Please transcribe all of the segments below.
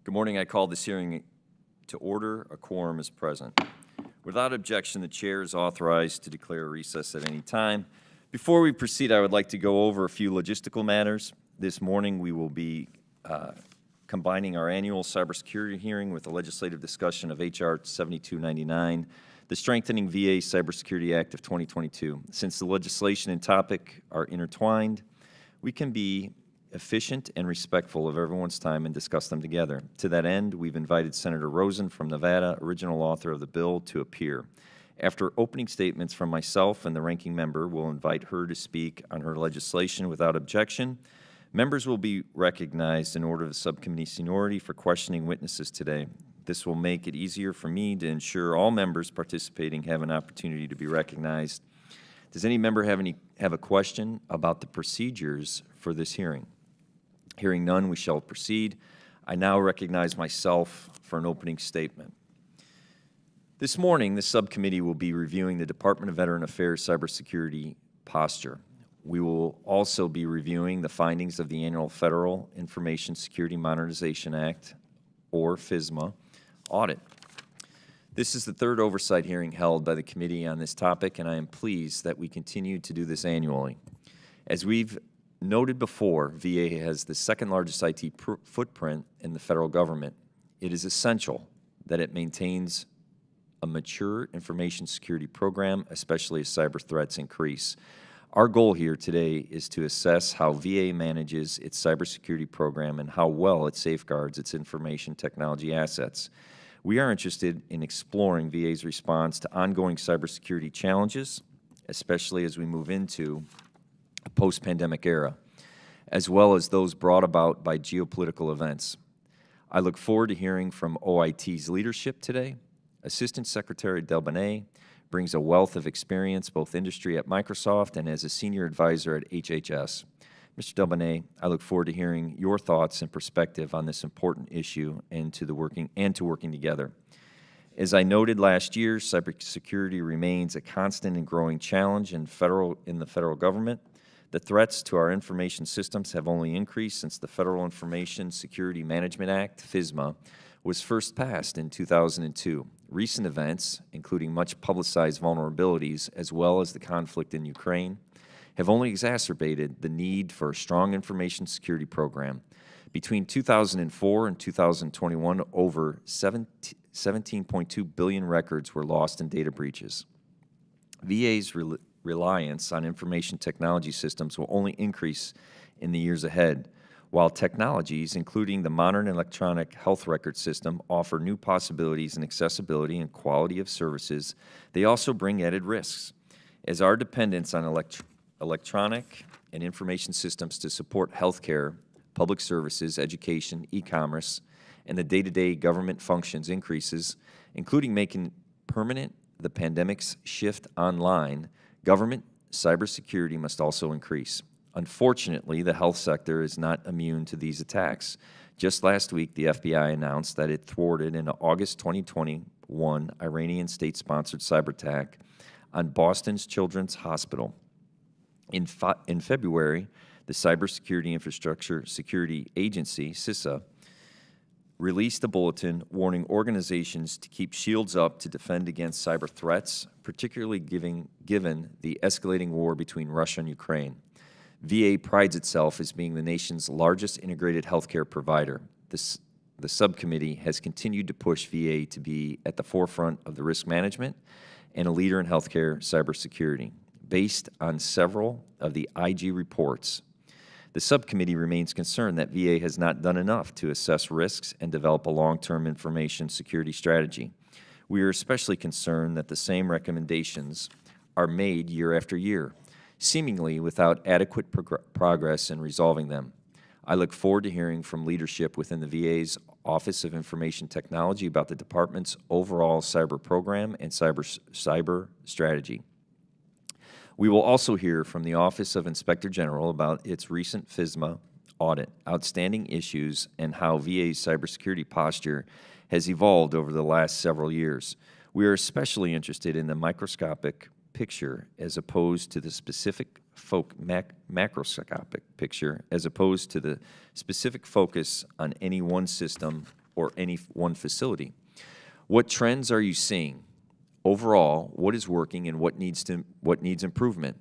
Good morning. I call this hearing to order. A quorum is present. Without objection, the chair is authorized to declare a recess at any time. Before we proceed, I would like to go over a few logistical matters. This morning, we will be combining our annual cybersecurity hearing with a legislative discussion of H.R. 7299, the Strengthening VA Cybersecurity Act of 2022. Since the legislation and topic are intertwined, we can be efficient and respectful of everyone's time and discuss them together. To that end, we've invited Senator Rosen from Nevada, original author of the bill, to appear. After opening statements from myself and the ranking member, we'll invite her to speak on her legislation without objection. Members will be recognized in order of the subcommittee seniority for questioning witnesses today. This will make it easier for me to ensure all members participating have an opportunity to be recognized. Does any member have a question about the procedures for this hearing? Hearing none, we shall proceed. I now recognize myself for an opening statement. This morning, the subcommittee will be reviewing the Department of Veteran Affairs cybersecurity posture. We will also be reviewing the findings of the annual Federal Information Security Modernization Act, or Fisma, audit. This is the third oversight hearing held by the committee on this topic, and I am pleased that we continue to do this annually. As we've noted before, VA has the second largest IT footprint in the federal government. It is essential that it maintains a mature information security program, especially as cyber threats increase. Our goal here today is to assess how VA manages its cybersecurity program and how well it safeguards its information technology assets. We are interested in exploring VA's response to ongoing cybersecurity challenges, especially as we move into a post-pandemic era, as well as those brought about by geopolitical events. I look forward to hearing from OIT's leadership today. Assistant Secretary Delbene brings a wealth of experience, both industry at Microsoft and as a senior advisor at HHS. Mr. Delbene, I look forward to hearing your thoughts and perspective on this important issue and to working together. As I noted last year, cybersecurity remains a constant and growing challenge in the federal government. The threats to our information systems have only increased since the Federal Information Security Management Act, Fisma, was first passed in 2002. Recent events, including much publicized vulnerabilities as well as the conflict in Ukraine, have only exacerbated the need for a strong information security program. Between 2004 and 2021, over 17.2 billion records were lost in data breaches. VA's reliance on information technology systems will only increase in the years ahead. While technologies, including the modern electronic health record system, offer new possibilities in accessibility and quality of services, they also bring added risks. As our dependence on electronic and information systems to support healthcare, public services, education, e-commerce, and the day-to-day government functions increases, including making permanent the pandemic's shift online, government cybersecurity must also increase. Unfortunately, the health sector is not immune to these attacks. Just last week, the FBI announced that it thwarted an August 2021 Iranian state-sponsored cyber attack on Boston's Children's Hospital. In February, the Cybersecurity Infrastructure Security Agency, CISA, released a bulletin warning organizations to keep shields up to defend against cyber threats, particularly given the escalating war between Russia and Ukraine. VA prides itself as being the nation's largest integrated healthcare provider. The subcommittee has continued to push VA to be at the forefront of the risk management and a leader in healthcare cybersecurity. Based on several of the IG reports, the subcommittee remains concerned that VA has not done enough to assess risks and develop a long-term information security strategy. We are especially concerned that the same recommendations are made year after year, seemingly without adequate progress in resolving them. I look forward to hearing from leadership within the VA's Office of Information Technology about the department's overall cyber program and cyber strategy. We will also hear from the Office of Inspector General about its recent Fisma audit, outstanding issues, and how VA's cybersecurity posture has evolved over the last several years. We are especially interested in the microscopic picture as opposed to the specific macroscopic picture as opposed to the specific focus on any one system or any one facility. What trends are you seeing? Overall, what is working and what needs improvement?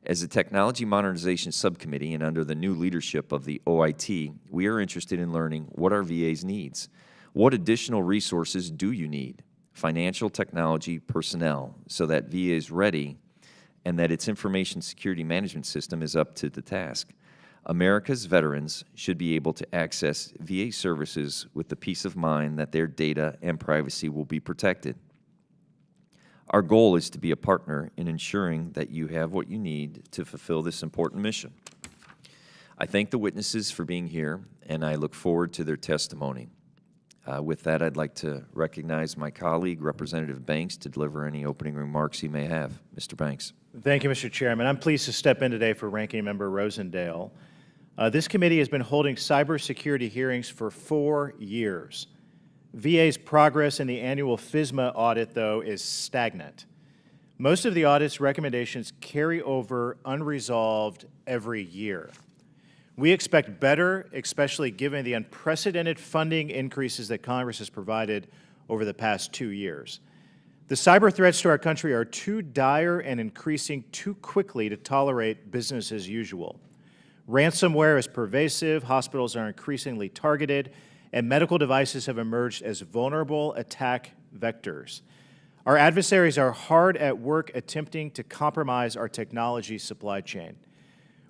As the Technology Modernization Subcommittee and under the new leadership of the OIT, we are interested in learning what our VA's needs. What additional resources do you need? Financial, technology, personnel, so that VA is ready and that its information security management system is up to the task. America's veterans should be able to access VA services with the peace of mind that their data and privacy will be protected. Our goal is to be a partner in ensuring that you have what you need to fulfill this important mission. I thank the witnesses for being here, and I look forward to their testimony. With that, I'd like to recognize my colleague, Representative Banks, to deliver any opening remarks he may have. Mr. Banks. Thank you, Mr. Chairman. I'm pleased to step in today for Ranking Member Rosendale. This committee has been holding cybersecurity hearings for 4 years. VA's progress in the annual Fisma audit, though, is stagnant. Most of the audit's recommendations carry over unresolved every year. We expect better, especially given the unprecedented funding increases that Congress has provided over the past 2 years. The cyber threats to our country are too dire and increasing too quickly to tolerate business as usual. Ransomware is pervasive, hospitals are increasingly targeted, and medical devices have emerged as vulnerable attack vectors. Our adversaries are hard at work attempting to compromise our technology supply chain.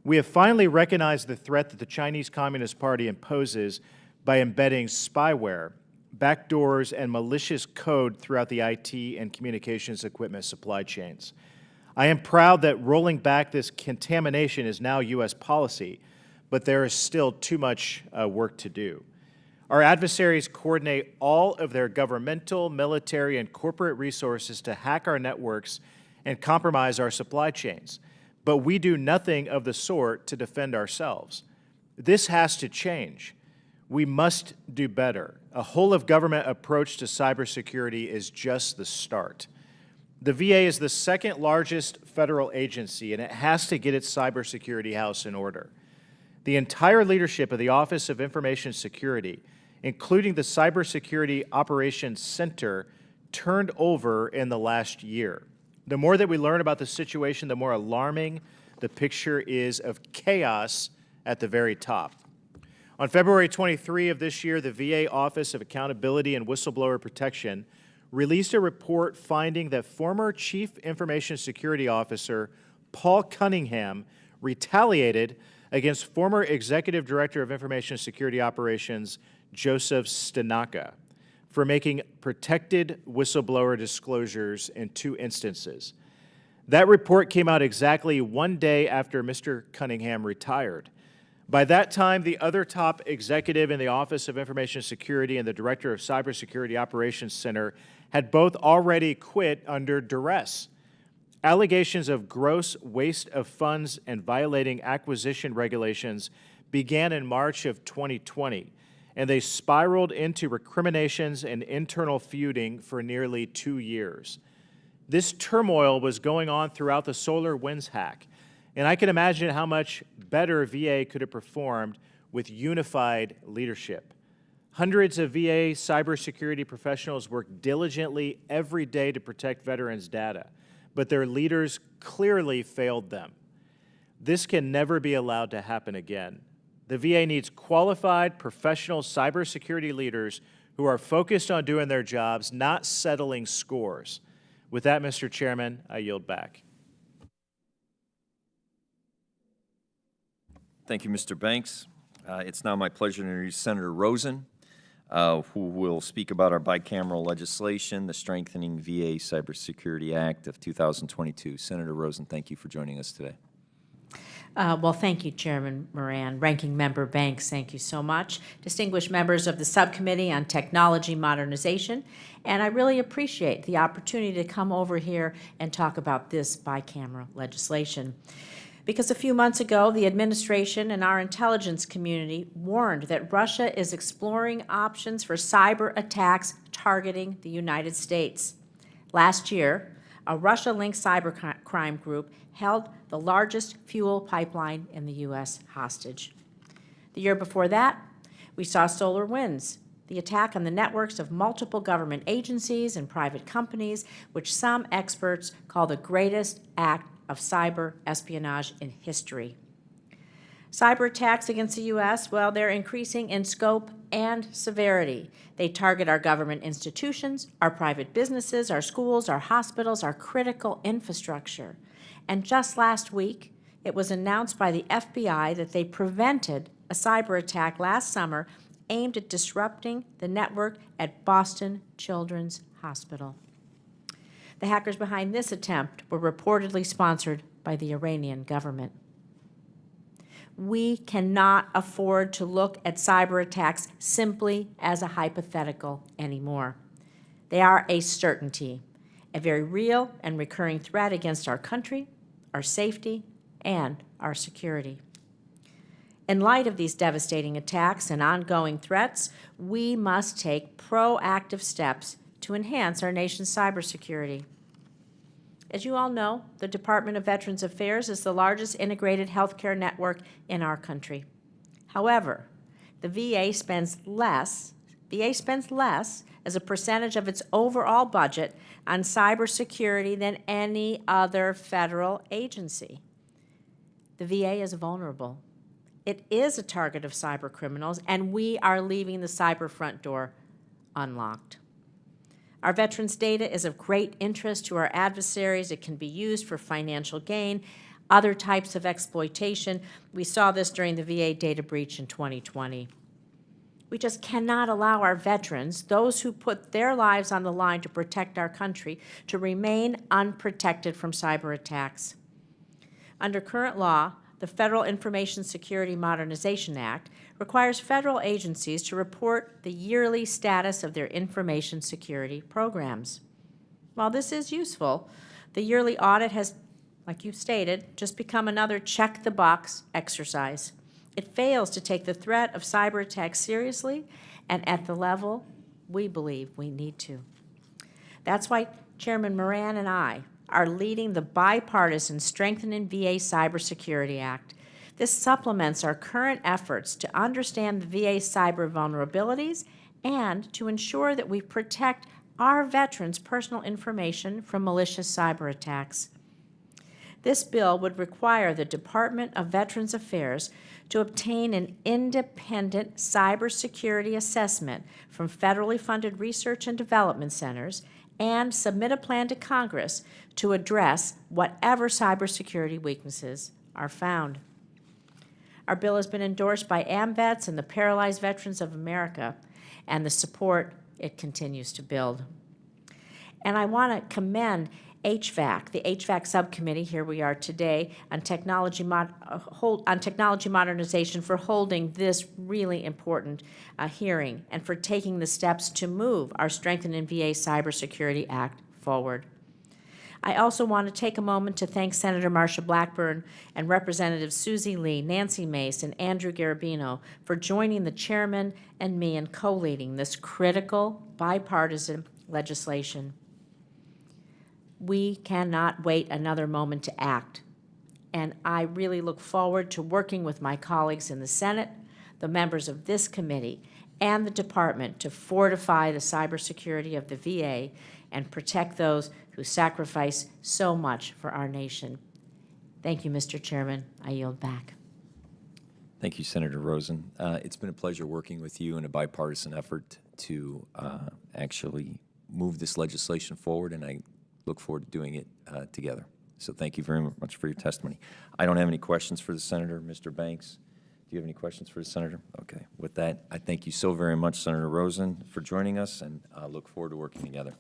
We have finally recognized the threat that the Chinese Communist Party imposes by embedding spyware, backdoors, and malicious code throughout the IT and communications equipment supply chains. I am proud that rolling back this contamination is now U.S. policy, but there is still too much work to do. Our adversaries coordinate all of their governmental, military, and corporate resources to hack our networks and compromise our supply chains. But we do nothing of the sort to defend ourselves. This has to change. We must do better. A whole-of-government approach to cybersecurity is just the start. The VA is the second largest federal agency, and it has to get its cybersecurity house in order. The entire leadership of the Office of Information Security, including the Cybersecurity Operations Center, turned over in the last year. The more that we learn about the situation, the more alarming the picture is of chaos at the very top. On February 23 of this year, the VA Office of Accountability and Whistleblower Protection released a report finding that former Chief Information Security Officer Paul Cunningham retaliated against former Executive Director of Information Security Operations Joseph Stanaka for making protected whistleblower disclosures in 2 instances. That report came out exactly 1 day after Mr. Cunningham retired. By that time, the other top executive in the Office of Information Security and the Director of Cybersecurity Operations Center had both already quit under duress. Allegations of gross waste of funds and violating acquisition regulations began in March of 2020, and they spiraled into recriminations and internal feuding for nearly 2 years. This turmoil was going on throughout the SolarWinds hack, and I can imagine how much better VA could have performed with unified leadership. Hundreds of VA cybersecurity professionals work diligently every day to protect veterans' data, but their leaders clearly failed them. This can never be allowed to happen again. The VA needs qualified, professional cybersecurity leaders who are focused on doing their jobs, not settling scores. With that, Mr. Chairman, I yield back. Thank you, Mr. Banks. It's now my pleasure to introduce Senator Rosen, who will speak about our bicameral legislation, the Strengthening VA Cybersecurity Act of 2022. Senator Rosen, thank you for joining us today. Well, thank you, Chairman Moran. Ranking Member Banks, thank you so much. Distinguished members of the Subcommittee on Technology Modernization, and I really appreciate the opportunity to come over here and talk about this bicameral legislation. Because a few months ago, the administration and our intelligence community warned that Russia is exploring options for cyber attacks targeting the United States. Last year, a Russia-linked cybercrime group held the largest fuel pipeline in the U.S. hostage. The year before that, we saw SolarWinds the attack on the networks of multiple government agencies and private companies, which some experts call the greatest act of cyber espionage in history. Cyber attacks against the U.S., well, they're increasing in scope and severity. They target our government institutions, our private businesses, our schools, our hospitals, our critical infrastructure. And just last week, it was announced by the FBI that they prevented a cyber attack last summer aimed at disrupting the network at Boston Children's Hospital. The hackers behind this attempt were reportedly sponsored by the Iranian government. We cannot afford to look at cyber attacks simply as a hypothetical anymore. They are a certainty, a very real and recurring threat against our country, our safety, and our security. In light of these devastating attacks and ongoing threats, we must take proactive steps to enhance our nation's cybersecurity. As you all know, the Department of Veterans Affairs is the largest integrated healthcare network in our country. However, the VA spends less as a percentage of its overall budget on cybersecurity than any other federal agency. The VA is vulnerable. It is a target of cyber criminals, and we are leaving the cyber front door unlocked. Our veterans' data is of great interest to our adversaries. It can be used for financial gain, other types of exploitation. We saw this during the VA data breach in 2020. We just cannot allow our veterans, those who put their lives on the line to protect our country, to remain unprotected from cyber attacks. Under current law, the Federal Information Security Modernization Act requires federal agencies to report the yearly status of their information security programs. While this is useful, the yearly audit has, like you stated, just become another check-the-box exercise. It fails to take the threat of cyber attacks seriously and at the level we believe we need to. That's why Chairman Moran and I are leading the Bipartisan Strengthening VA Cybersecurity Act. This supplements our current efforts to understand the VA's cyber vulnerabilities and to ensure that we protect our veterans' personal information from malicious cyber attacks. This bill would require the Department of Veterans Affairs to obtain an independent cybersecurity assessment from federally funded research and development centers and submit a plan to Congress to address whatever cybersecurity weaknesses are found. Our bill has been endorsed by AMVETS and the Paralyzed Veterans of America, and the support it continues to build. And I want to commend HVAC, the HVAC subcommittee, here we are today, on technology modernization for holding this really important hearing and for taking the steps to move our Strengthening VA Cybersecurity Act forward. I also want to take a moment to thank Senator Marsha Blackburn and Representatives Susie Lee, Nancy Mace, and Andrew Garabino for joining the chairman and me in co-leading this critical bipartisan legislation. We cannot wait another moment to act, and I really look forward to working with my colleagues in the Senate, the members of this committee, and the department to fortify the cybersecurity of the VA and protect those who sacrifice so much for our nation. Thank you, Mr. Chairman. I yield back. Thank you, Senator Rosen. It's been a pleasure working with you in a bipartisan effort to actually move this legislation forward, and I look forward to doing it together. So thank you very much for your testimony. I don't have any questions for the Senator. Mr. Banks, do you have any questions for the Senator? Okay. With that, I thank you so very much, Senator Rosen, for joining us, and I look forward to working together.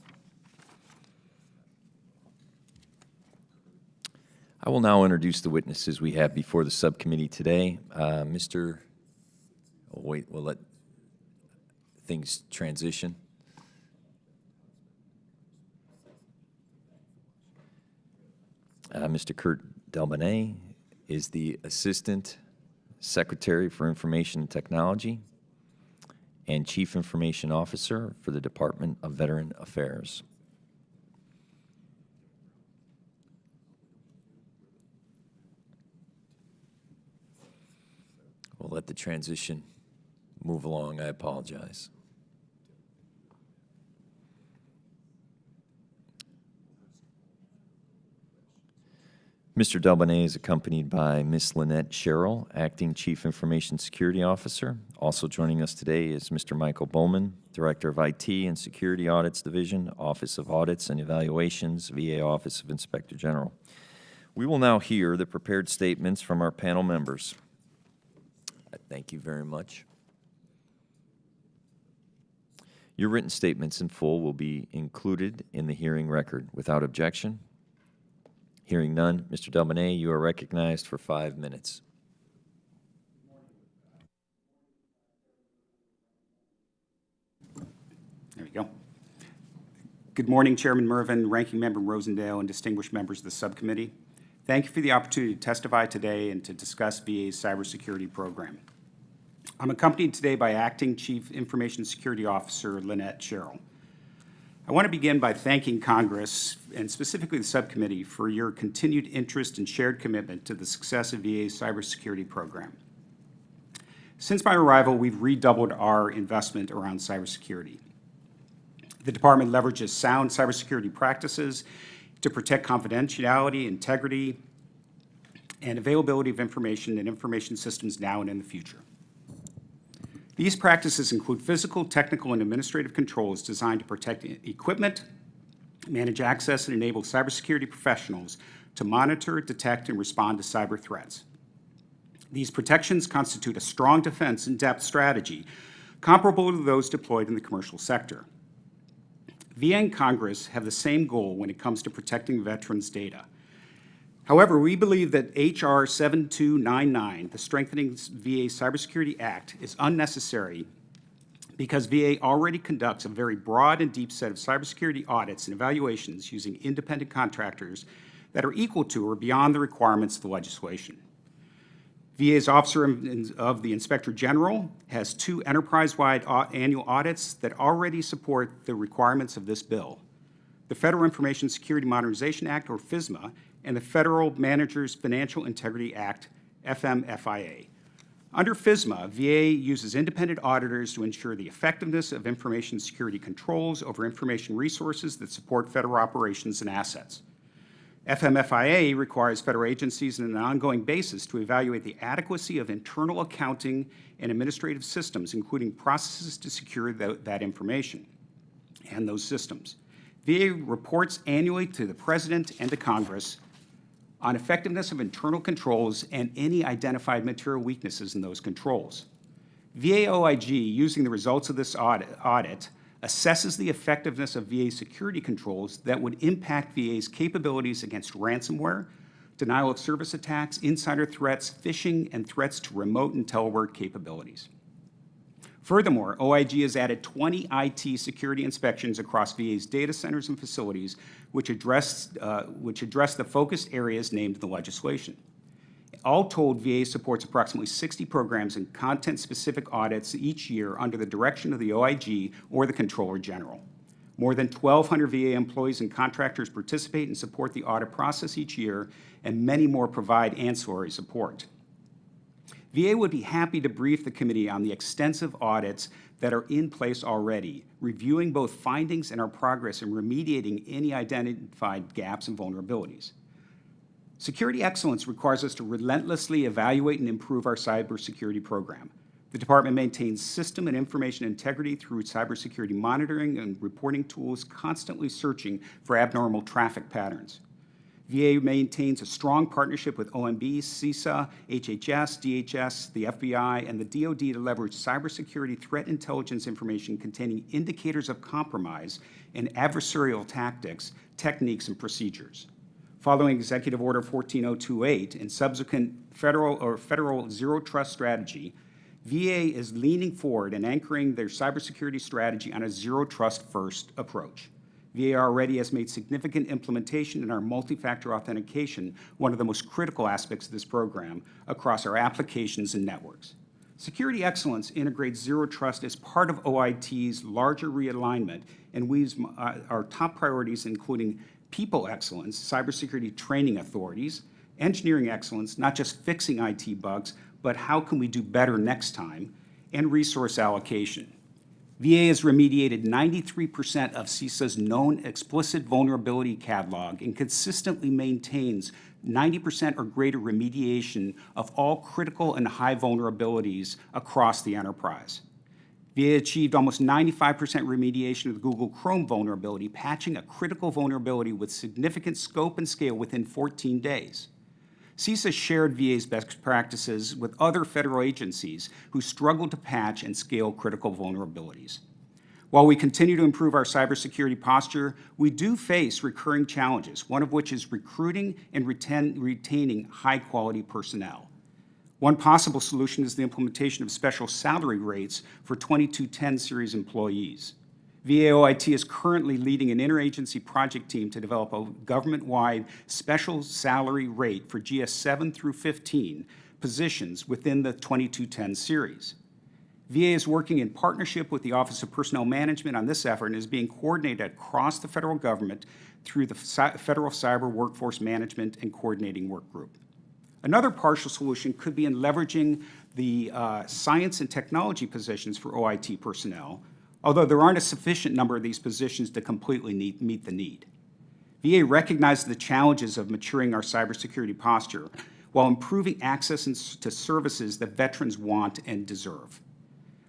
I will now introduce the witnesses we have before the subcommittee today. We'll let things transition. Mr. Kurt Delbonnay is the Assistant Secretary for Information and Technology and Chief Information Officer for the Department of Veteran Affairs. We'll let the transition move along. I apologize. Mr. Delbonnay is accompanied by Ms. Lynette Sherrill, Acting Chief Information Security Officer. Also joining us today is Mr. Michael Bowman, Director of IT and Security Audits Division, Office of Audits and Evaluations, VA Office of Inspector General. We will now hear the prepared statements from our panel members. Thank you very much. Your written statements in full will be included in the hearing record. Without objection? Hearing none, Mr. Delbonnay, you are recognized for 5 minutes. There you go. Good morning, Chairman Mervin, Ranking Member Rosendale, and distinguished members of the subcommittee. Thank you for the opportunity to testify today and to discuss VA's cybersecurity program. I'm accompanied today by Acting Chief Information Security Officer Lynette Sherrill. I want to begin by thanking Congress, and specifically the subcommittee, for your continued interest and shared commitment to the success of VA's cybersecurity program. Since my arrival, we've redoubled our investment around cybersecurity. The department leverages sound cybersecurity practices to protect confidentiality, integrity, and availability of information and information systems now and in the future. These practices include physical, technical, and administrative controls designed to protect equipment, manage access, and enable cybersecurity professionals to monitor, detect, and respond to cyber threats. These protections constitute a strong defense in-depth strategy comparable to those deployed in the commercial sector. VA and Congress have the same goal when it comes to protecting veterans' data. However, we believe that H.R. 7299, the Strengthening VA Cybersecurity Act, is unnecessary because VA already conducts a very broad and deep set of cybersecurity audits and evaluations using independent contractors that are equal to or beyond the requirements of the legislation. VA's Office of the Inspector General has 2 enterprise-wide annual audits that already support the requirements of this bill: the Federal Information Security Modernization Act, or Fisma, and the Federal Managers Financial Integrity Act, FMFIA. Under Fisma, VA uses independent auditors to ensure the effectiveness of information security controls over information resources that support federal operations and assets. FMFIA requires federal agencies on an ongoing basis to evaluate the adequacy of internal accounting and administrative systems, including processes to secure that information and those systems. VA reports annually to the President and to Congress on effectiveness of internal controls and any identified material weaknesses in those controls. VA OIG, using the results of this audit, assesses the effectiveness of VA security controls that would impact VA's capabilities against ransomware, denial of service attacks, insider threats, phishing, and threats to remote and telework capabilities. Furthermore, OIG has added 20 IT security inspections across VA's data centers and facilities, which address the focused areas named in the legislation. All told, VA supports approximately 60 programs and content-specific audits each year under the direction of the OIG or the Controller General. More than 1,200 VA employees and contractors participate and support the audit process each year, and many more provide ancillary support. VA would be happy to brief the committee on the extensive audits that are in place already, reviewing both findings and our progress in remediating any identified gaps and vulnerabilities. Security excellence requires us to relentlessly evaluate and improve our cybersecurity program. The department maintains system and information integrity through cybersecurity monitoring and reporting tools, constantly searching for abnormal traffic patterns. VA maintains a strong partnership with OMB, CISA, HHS, DHS, the FBI, and the DoD to leverage cybersecurity threat intelligence information containing indicators of compromise and adversarial tactics, techniques, and procedures. Following Executive Order 14028 and subsequent federal zero trust strategy, VA is leaning forward and anchoring their cybersecurity strategy on a zero trust first approach. VA already has made significant implementation in our multi-factor authentication, one of the most critical aspects of this program, across our applications and networks. Security excellence integrates zero trust as part of OIT's larger realignment and weaves our top priorities, including people excellence, cybersecurity training authorities, engineering excellence, not just fixing IT bugs, but how can we do better next time, and resource allocation. VA has remediated 93% of CISA's known explicit vulnerability catalog and consistently maintains 90% or greater remediation of all critical and high vulnerabilities across the enterprise. VA achieved almost 95% remediation of the Google Chrome vulnerability, patching a critical vulnerability with significant scope and scale within 14 days. CISA shared VA's best practices with other federal agencies who struggled to patch and scale critical vulnerabilities. While we continue to improve our cybersecurity posture, we do face recurring challenges, one of which is recruiting and retaining high-quality personnel. One possible solution is the implementation of special salary rates for 2210 series employees. VA OIT is currently leading an interagency project team to develop a government-wide special salary rate for GS 7 through 15 positions within the 2210 series. VA is working in partnership with the Office of Personnel Management on this effort and is being coordinated across the federal government through the Federal Cyber Workforce Management and Coordinating Work Group. Another partial solution could be in leveraging the science and technology positions for OIT personnel, although there aren't a sufficient number of these positions to completely meet the need. VA recognizes the challenges of maturing our cybersecurity posture while improving access to services that veterans want and deserve.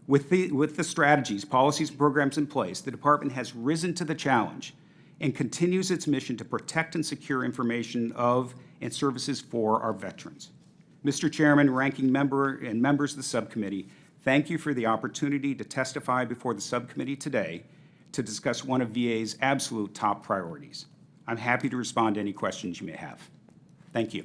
With the strategies, policies, and programs in place, the Department has risen to the challenge and continues its mission to protect and secure information of and services for our veterans. Mr. Chairman, Ranking Member, and members of the subcommittee, thank you for the opportunity to testify before the subcommittee today to discuss one of VA's absolute top priorities. I'm happy to respond to any questions you may have. Thank you.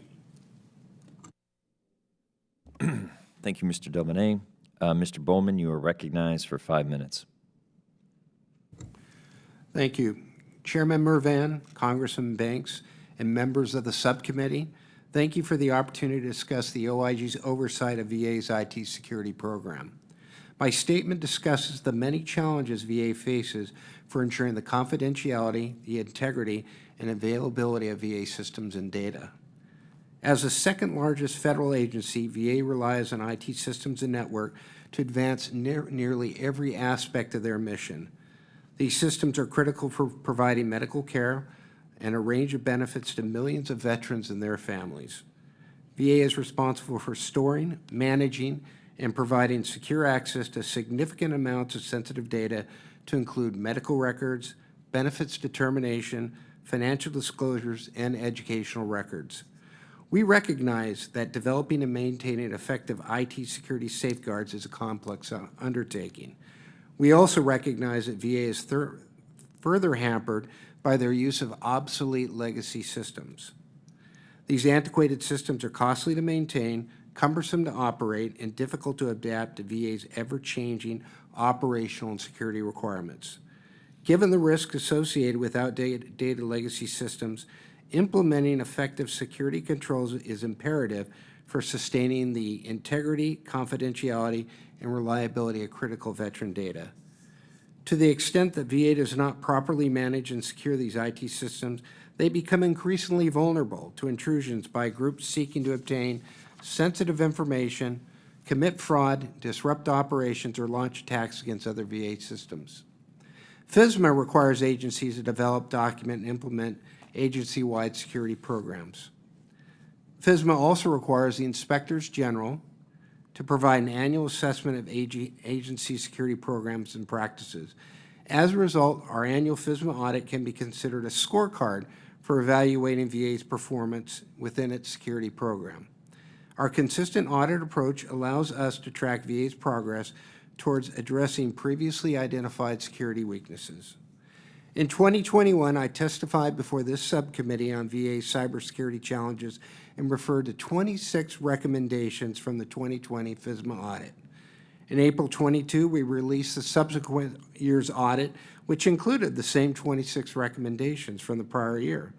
Thank you, Mr. Delbene. Mr. Bowman, you are recognized for 5 minutes. Thank you. Chairman Mervan, Congressman Banks, and members of the subcommittee, thank you for the opportunity to discuss the OIG's oversight of VA's IT security program. My statement discusses the many challenges VA faces for ensuring the confidentiality, the integrity, and availability of VA systems and data. As the second largest federal agency, VA relies on IT systems and network to advance nearly every aspect of their mission. These systems are critical for providing medical care and a range of benefits to millions of veterans and their families. VA is responsible for storing, managing, and providing secure access to significant amounts of sensitive data to include medical records, benefits determination, financial disclosures, and educational records. We recognize that developing and maintaining effective IT security safeguards is a complex undertaking. We also recognize that VA is further hampered by their use of obsolete legacy systems. These antiquated systems are costly to maintain, cumbersome to operate, and difficult to adapt to VA's ever-changing operational and security requirements. Given the risks associated with outdated data legacy systems, implementing effective security controls is imperative for sustaining the integrity, confidentiality, and reliability of critical veteran data. To the extent that VA does not properly manage and secure these IT systems, they become increasingly vulnerable to intrusions by groups seeking to obtain sensitive information, commit fraud, disrupt operations, or launch attacks against other VA systems. Fisma requires agencies to develop, document, and implement agency-wide security programs. Fisma also requires the Inspectors General to provide an annual assessment of agency security programs and practices. As a result, our annual Fisma audit can be considered a scorecard for evaluating VA's performance within its security program. Our consistent audit approach allows us to track VA's progress towards addressing previously identified security weaknesses. In 2021, I testified before this subcommittee on VA's cybersecurity challenges and referred to 26 recommendations from the 2020 Fisma audit. In April 22, we released the subsequent year's audit, which included the same 26 recommendations from the prior year.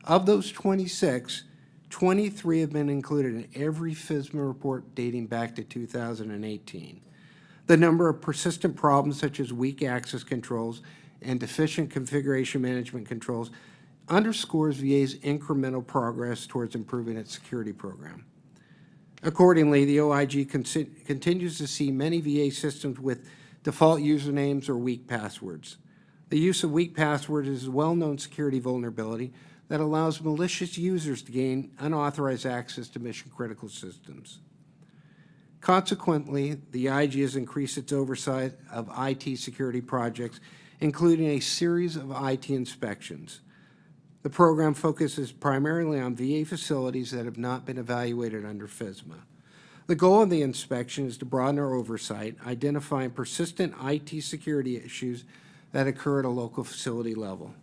Of those 26, 23 have been included in every Fisma report dating back to 2018. The number of persistent problems such as weak access controls and deficient configuration management controls underscores VA's incremental progress towards improving its security program. Accordingly, the OIG continues to see many VA systems with default usernames, or weak passwords. The use of weak passwords is a well-known security vulnerability that allows malicious users to gain unauthorized access to mission-critical systems. Consequently, the IG has increased its oversight of IT security projects, including a series of IT inspections. The program focuses primarily on VA facilities that have not been evaluated under Fisma. The goal of the inspection is to broaden our oversight, identifying persistent IT security issues that occur at a local facility level.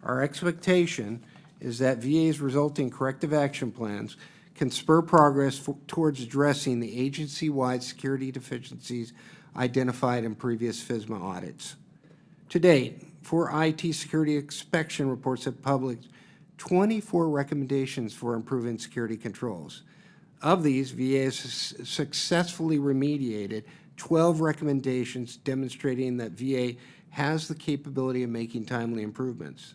Our expectation is that VA's resulting corrective action plans can spur progress towards addressing the agency-wide security deficiencies identified in previous Fisma audits. To date, 4 IT security inspection reports have published 24 recommendations for improving security controls. Of these, VA has successfully remediated 12 recommendations demonstrating that VA has the capability of making timely improvements.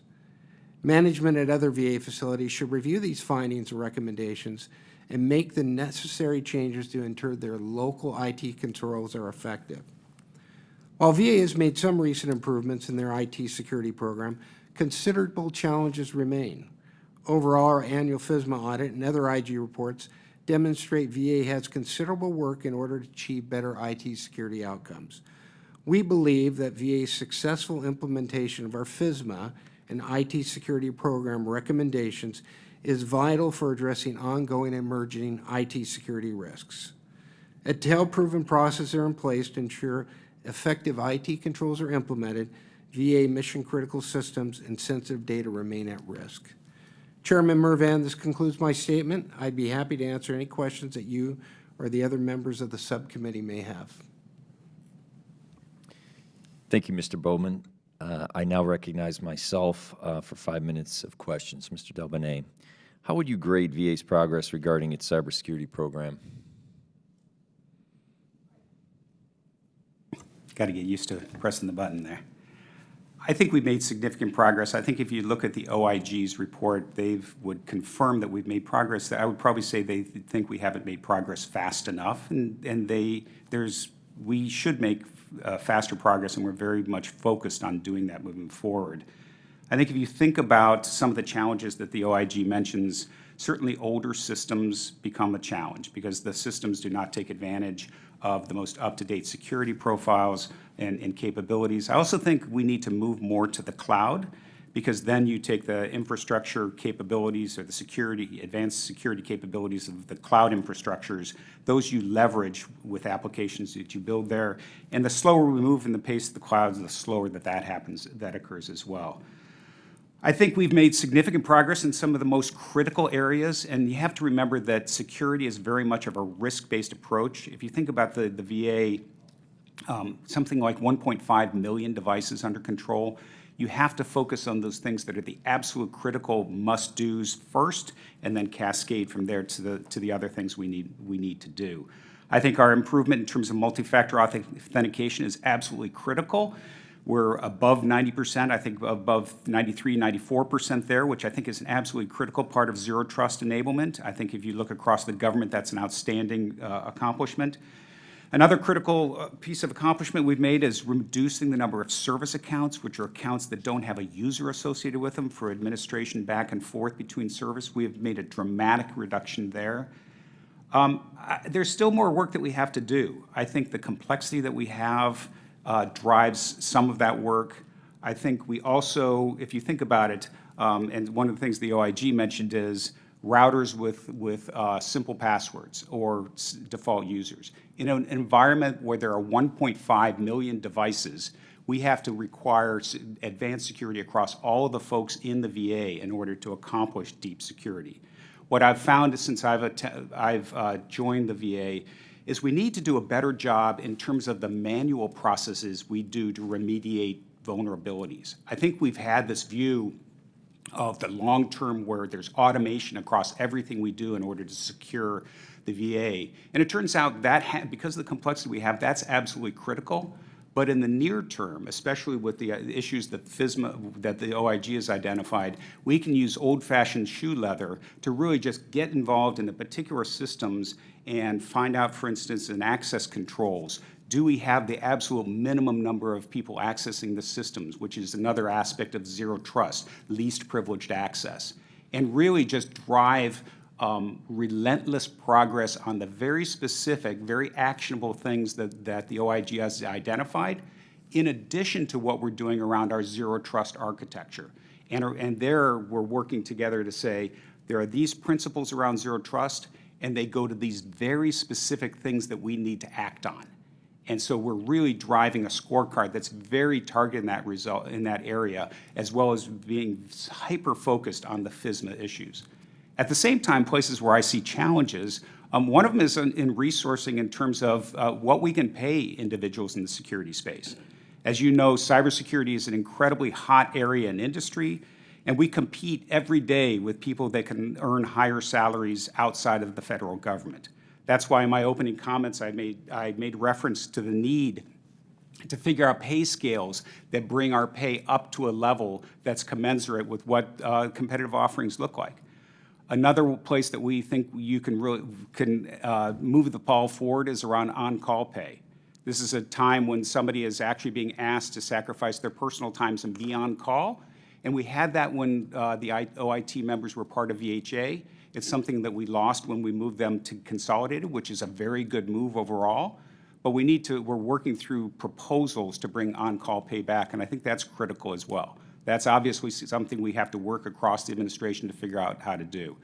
Management at other VA facilities should review these findings and recommendations and make the necessary changes to ensure their local IT controls are effective. While VA has made some recent improvements in their IT security program, considerable challenges remain. Overall, our annual Fisma audit and other IG reports demonstrate VA has considerable work in order to achieve better IT security outcomes. We believe that VA's successful implementation of our Fisma and IT security program recommendations is vital for addressing ongoing and emerging IT security risks. Until proven processes are in place to ensure effective IT controls are implemented, VA mission-critical systems and sensitive data remain at risk. Chairman Mervan, this concludes my statement. I'd be happy to answer any questions that you or the other members of the subcommittee may have. Thank you, Mr. Bowman. I now recognize myself for 5 minutes of questions. Mr. Delbene, how would you grade VA's progress regarding its cybersecurity program? Got to get used to pressing the button there. I think we've made significant progress. I think if you look at the OIG's report, they would confirm that we've made progress. I would probably say they think we haven't made progress fast enough, and we should make faster progress, and we're very much focused on doing that moving forward. I think if you think about some of the challenges that the OIG mentions, certainly older systems become a challenge because the systems do not take advantage of the most up-to-date security profiles and capabilities. I also think we need to move more to the cloud, because then you take the infrastructure capabilities or the security, advanced security capabilities of the cloud infrastructures, those you leverage with applications that you build there. And the slower we move in the pace of the clouds, the slower that happens, that occurs as well. I think we've made significant progress in some of the most critical areas, and you have to remember that security is very much of a risk-based approach. If you think about the VA, something like 1.5 million devices under control, you have to focus on those things that are the absolute critical must-dos first, and then cascade from there to the other things we need to do. I think our improvement in terms of multi-factor authentication is absolutely critical. We're above 90%, I think above 93, 94% there, which I think is an absolutely critical part of zero trust enablement. I think if you look across the government, that's an outstanding accomplishment. Another critical piece of accomplishment we've made is reducing the number of service accounts, which are accounts that don't have a user associated with them for administration back and forth between service. We have made a dramatic reduction there. There's still more work that we have to do. I think the complexity that we have drives some of that work. I think we also, if you think about it, and one of the things the OIG mentioned is routers with simple passwords or default users. In an environment where there are 1.5 million devices, we have to require advanced security across all of the folks in the VA in order to accomplish deep security. What I've found since I've joined the VA is we need to do a better job in terms of the manual processes we do to remediate vulnerabilities. I think we've had this view of the long term where there's automation across everything we do in order to secure the VA. And it turns out that because of the complexity we have, that's absolutely critical. But in the near term, especially with the issues that Fisma, that the OIG has identified, we can use old-fashioned shoe leather to really just get involved in the particular systems and find out, for instance, in access controls, do we have the absolute minimum number of people accessing the systems, which is another aspect of zero trust, least privileged access, and really just drive relentless progress on the very specific, very actionable things that the OIG has identified, in addition to what we're doing around our zero trust architecture. And there we're working together to say, there are these principles around zero trust, and they go to these very specific things that we need to act on. And so we're really driving a scorecard that's very targeted in that area, as well as being hyper-focused on the Fisma issues. At the same time, places where I see challenges, one of them is in resourcing in terms of what we can pay individuals in the security space. As you know, cybersecurity is an incredibly hot area in industry, and we compete every day with people that can earn higher salaries outside of the federal government. That's why in my opening comments I made reference to the need to figure out pay scales that bring our pay up to a level that's commensurate with what competitive offerings look like. Another place that we think you can really move the ball forward is around on-call pay. This is a time when somebody is actually being asked to sacrifice their personal times and be on call. And we had that when the OIT members were part of VHA. It's something that we lost when we moved them to Consolidated, which is a very good move overall. But we're working through proposals to bring on-call pay back, and I think that's critical as well. That's obviously something we have to work across the administration to figure out how to do.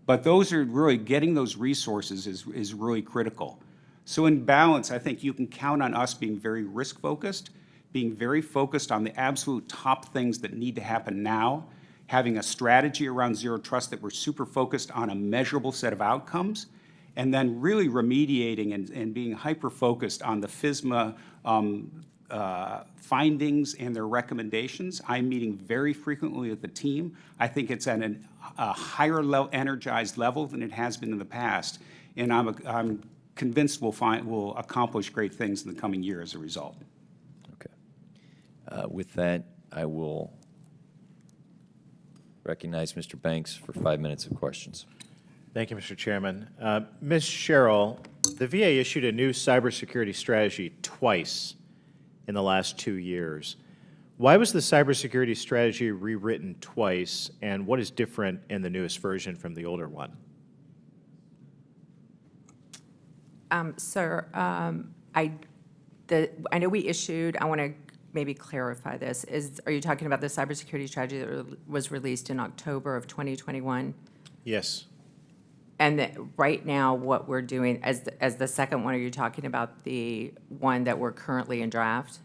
But those are really, getting those resources is really critical. So in balance, I think you can count on us being very risk-focused, being very focused on the absolute top things that need to happen now, having a strategy around zero trust that we're super focused on a measurable set of outcomes, and then really remediating and being hyper-focused on the Fisma findings and their recommendations. I'm meeting very frequently with the team. I think it's at a higher energized level than it has been in the past, and I'm convinced we'll accomplish great things in the coming year as a result. Okay. With that, I will recognize Mr. Banks for 5 minutes of questions. Thank you, Mr. Chairman. Ms. Sherrill, the VA issued a new cybersecurity strategy twice in the last 2 years. Why was the cybersecurity strategy rewritten twice, and what is different in the newest version from the older one? Sir, I know we issued, I want to maybe clarify this. Are you talking about the cybersecurity strategy that was released in October of 2021? Yes. And right now, what we're doing, as the second one, are you talking about the one that we're currently in draft?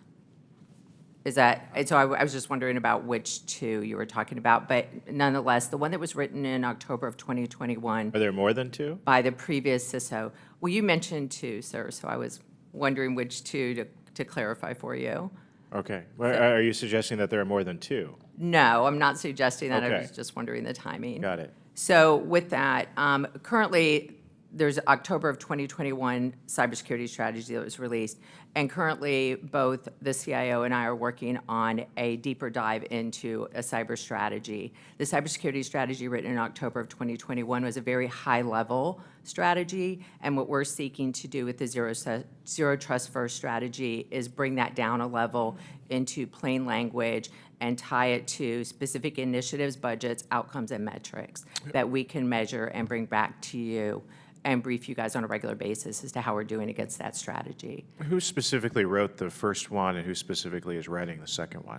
Is that, so I was just wondering about which two you were talking about, but nonetheless, the one that was written in October of 2021. Are there more than two? By the previous CISO. Well, you mentioned two, sir, so I was wondering which two to clarify for you. Okay. Well, are you suggesting that there are more than two? No, I'm not suggesting that. Okay. I was just wondering the timing. Got it. So with that, currently, there's October of 2021 cybersecurity strategy that was released, and currently both the CIO and I are working on a deeper dive into a cyber strategy. The cybersecurity strategy written in October of 2021 was a very high-level strategy, and what we're seeking to do with the Zero Trust First strategy is bring that down a level into plain language and tie it to specific initiatives, budgets, outcomes, and metrics that we can measure and bring back to you and brief you guys on a regular basis as to how we're doing against that strategy. Who specifically wrote the first one, and who specifically is writing the second one?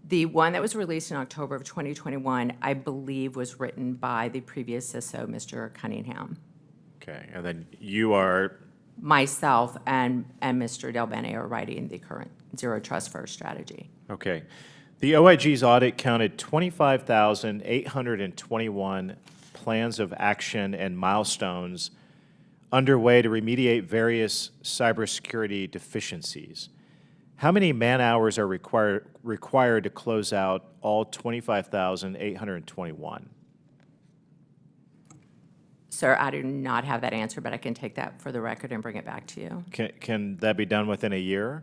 The one that was released in October of 2021, I believe, was written by the previous CISO, Mr. Cunningham. Okay, and then you are... Myself and Mr. Del Bene are writing the current Zero Trust First strategy. Okay. The OIG's audit counted 25,821 plans of action and milestones underway to remediate various cybersecurity deficiencies. How many man-hours are required to close out all 25,821? Sir, I do not have that answer, but I can take that for the record and bring it back to you. Can that be done within a year?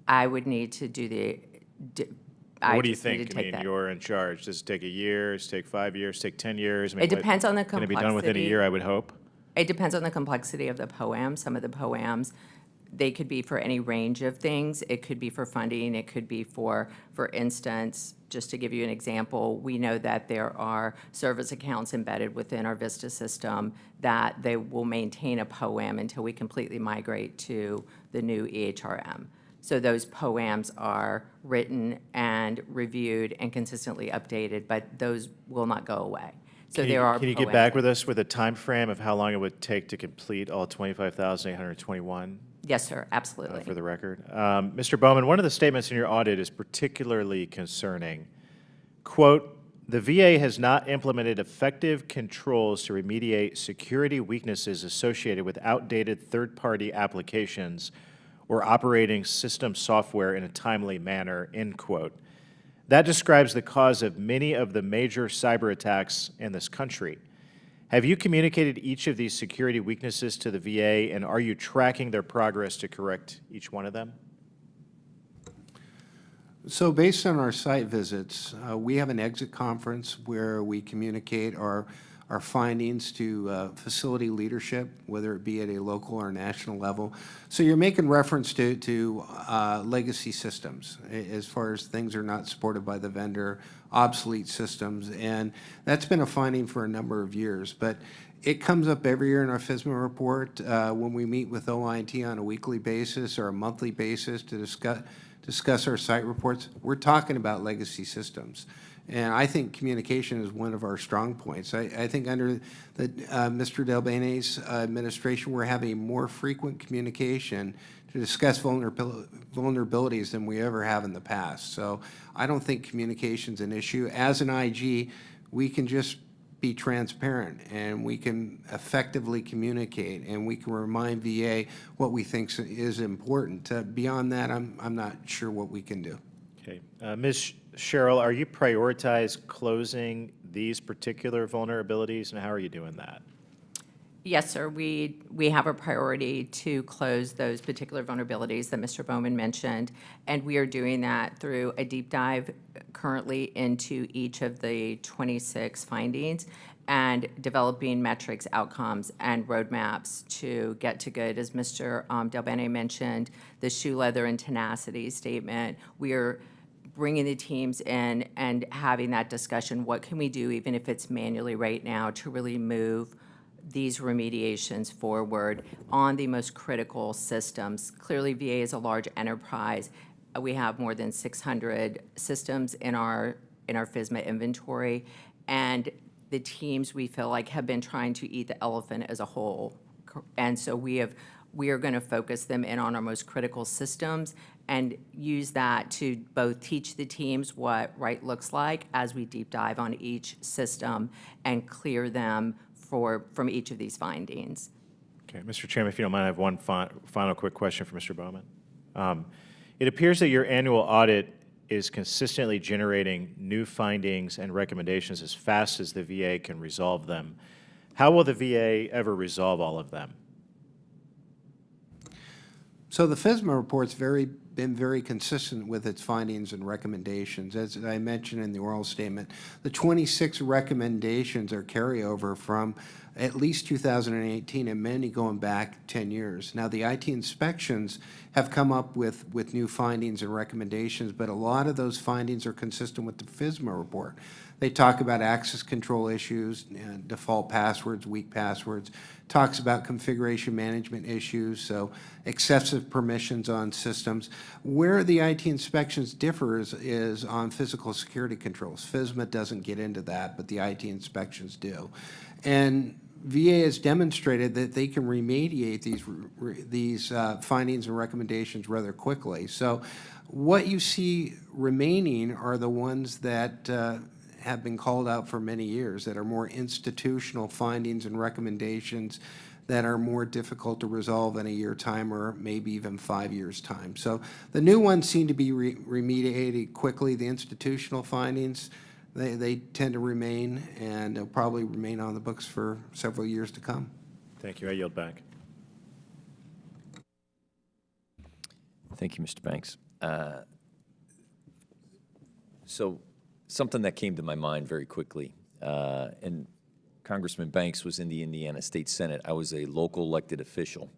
I would need to do the, What do you just need to think? I take mean, that. you're in charge. Does it take a year? Does it take 5 years? Take 10 years? I mean, It depends on the Can it be done within a complexity. year, I would hope? It depends on the complexity of the POAM. Some of the POAMs, they could be for any range of things. It could be for funding. It could be for instance, just to give you an example, we know that there are service accounts embedded within our Vista system that they will maintain a POAM until we completely migrate to the new EHRM. So those POAMs are written and reviewed and consistently updated, but those will not go away. So there are Can you get POAMs back that- with us with a time frame of how long it would take to complete all 25,821 Yes, sir, absolutely. for the record? Mr. Bowman, one of the statements in your audit is particularly concerning. Quote, "The VA has not implemented effective controls to remediate security weaknesses associated with outdated third-party applications or operating system software in a timely manner," end quote. That describes the cause of many of the major cyber attacks in this country. Have you communicated each of these security weaknesses to the VA, and are you tracking their progress to correct each one of them? So based on our site visits, we have an exit conference where we communicate our findings to facility leadership, whether it be at a local or national level. So you're making reference to legacy systems, as far as things are not supported by the vendor, obsolete systems, and that's been a finding for a number of years. But it comes up every year in our Fisma report when we meet with OIT on a weekly basis or a monthly basis to discuss our site reports. We're talking about legacy systems. And I think communication is one of our strong points. I think under the, Mr. Delbane's administration, we're having more frequent communication to discuss vulnerabilities than we ever have in the past. So I don't think communication's an issue. As an IG, we can just be transparent and we can effectively communicate and we can remind VA what we think is important. Beyond that, I'm not sure what we can do. Okay. Ms. Cheryl, are you prioritized closing these particular vulnerabilities, and how are you doing that? Yes, sir. We have a priority to close those particular vulnerabilities that Mr. Bowman mentioned, and we are doing that through a deep dive currently into each of the 26 findings and developing metrics, outcomes, and roadmaps to get to good. As Mr. Delbene mentioned, the shoe leather and tenacity statement, we are bringing the teams in and having that discussion. What can we do, even if it's manually right now, to really move these remediations forward on the most critical systems? Clearly, VA is a large enterprise. We have more than 600 systems in our Fisma inventory, and the teams, we feel like, have been trying to eat the elephant as a whole. And so we are going to focus them in on our most critical systems and use that to both teach the teams what right looks like as we deep dive on each system and clear them from each of these findings. Okay, Mr. Chairman, if you don't mind, I have one final quick question for Mr. Bowman. It appears that your annual audit is consistently generating new findings and recommendations as fast as the VA can resolve them. How will the VA ever resolve all of them? So the Fisma report's been very consistent with its findings and recommendations. As I mentioned in the oral statement, the 26 recommendations are carryover from at least 2018 and many going back 10 years. Now, the IT inspections have come up with new findings and recommendations, but a lot of those findings are consistent with the Fisma report. They talk about access control issues, default passwords, weak passwords, talks about configuration management issues, so excessive permissions on systems. Where the IT inspections differ is on physical security controls. Fisma doesn't get into that, but the IT inspections do. And VA has demonstrated that they can remediate these findings and recommendations rather quickly. So what you see remaining are the ones that have been called out for many years, that are more institutional findings and recommendations that are more difficult to resolve in a year time or maybe even 5 years time. So the new ones seem to be remediated quickly. The institutional findings, they tend to remain, and they'll probably remain on the books for several years to come. Thank you. I yield back. Thank you, Mr. Banks. So something that came to my mind very quickly, and Congressman Banks was in the Indiana State Senate. I was a local elected official.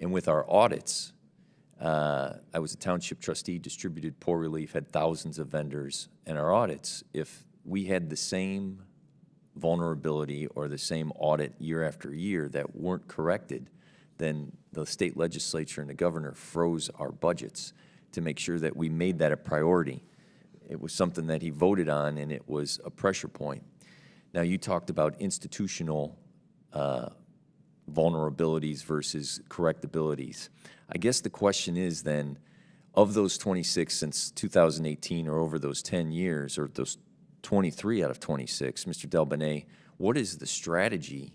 And with our audits, I was a township trustee, distributed poor relief, had thousands of vendors. And our audits, if we had the same vulnerability or the same audit year after year that weren't corrected, then the state legislature and the governor froze our budgets to make sure that we made that a priority. It was something that he voted on, and it was a pressure point. Now, you talked about institutional vulnerabilities versus correctabilities. I guess the question is then, of those 26 since 2018 or over those 10 years, or those 23 out of 26, Mr. Delbene, what is the strategy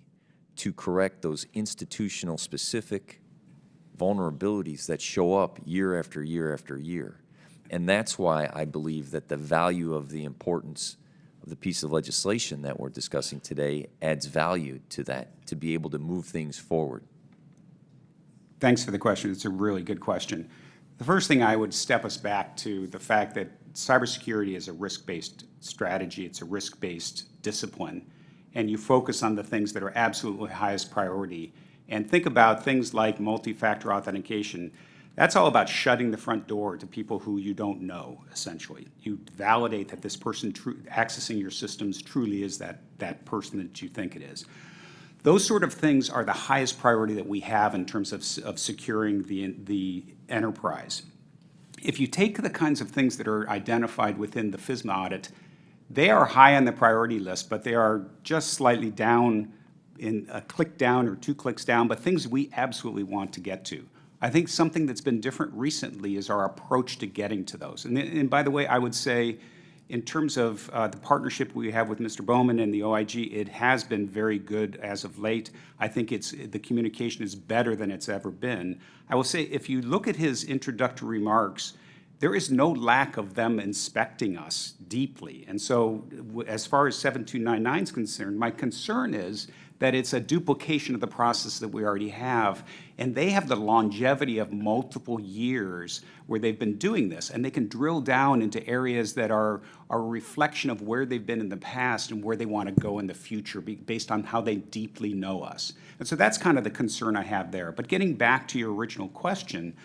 to correct those institutional specific vulnerabilities that show up year after year after year? And that's why I believe that the value of the importance of the piece of legislation that we're discussing today adds value to that, to be able to move things forward. Thanks for the question. It's a really good question. The first thing I would step us back to the fact that cybersecurity is a risk-based strategy. It's a risk-based discipline. And you focus on the things that are absolutely highest priority. And think about things like multi-factor authentication. That's all about shutting the front door to people who you don't know, essentially. You validate that this person accessing your systems truly is that person that you think it is. Those sort of things are the highest priority that we have in terms of securing the enterprise. If you take the kinds of things that are identified within the Fisma audit, they are high on the priority list, but they are just slightly down, in a click down or 2 clicks down, but things we absolutely want to get to. I think something that's been different recently is our approach to getting to those. And by the way, I would say, in terms of the partnership we have with Mr. Bowman and the OIG, it has been very good as of late. I think the communication is better than it's ever been. I will say, if you look at his introductory remarks, there is no lack of them inspecting us deeply. And so as far as 7299 is concerned, my concern is that it's a duplication of the process that we already have. And they have the longevity of multiple years where they've been doing this. And they can drill down into areas that are a reflection of where they've been in the past and where they want to go in the future based on how they deeply know us. And so that's kind of the concern I have there. But getting back to your original question,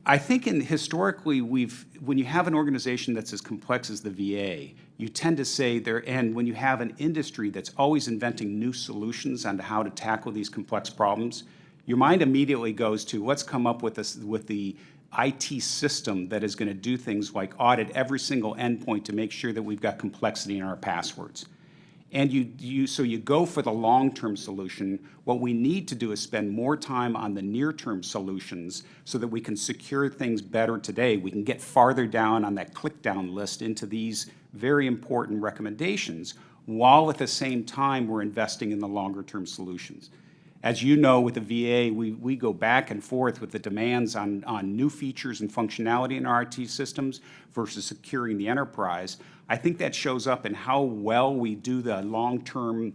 I think historically, when you have an organization that's as complex as the VA, you tend to say and when you have an industry that's always inventing new solutions on how to tackle these complex problems, your mind immediately goes to, let's come up with the IT system that is going to do things like audit every single endpoint to make sure that we've got complexity in our passwords. And so you go for the long-term solution. What we need to do is spend more time on the near-term solutions so that we can secure things better today. We can get farther down on that click-down list into these very important recommendations, while at the same time we're investing in the longer-term solutions. As you know, with the VA, we go back and forth with the demands on new features and functionality in our IT systems versus securing the enterprise. I think that shows up in how well we do the long-term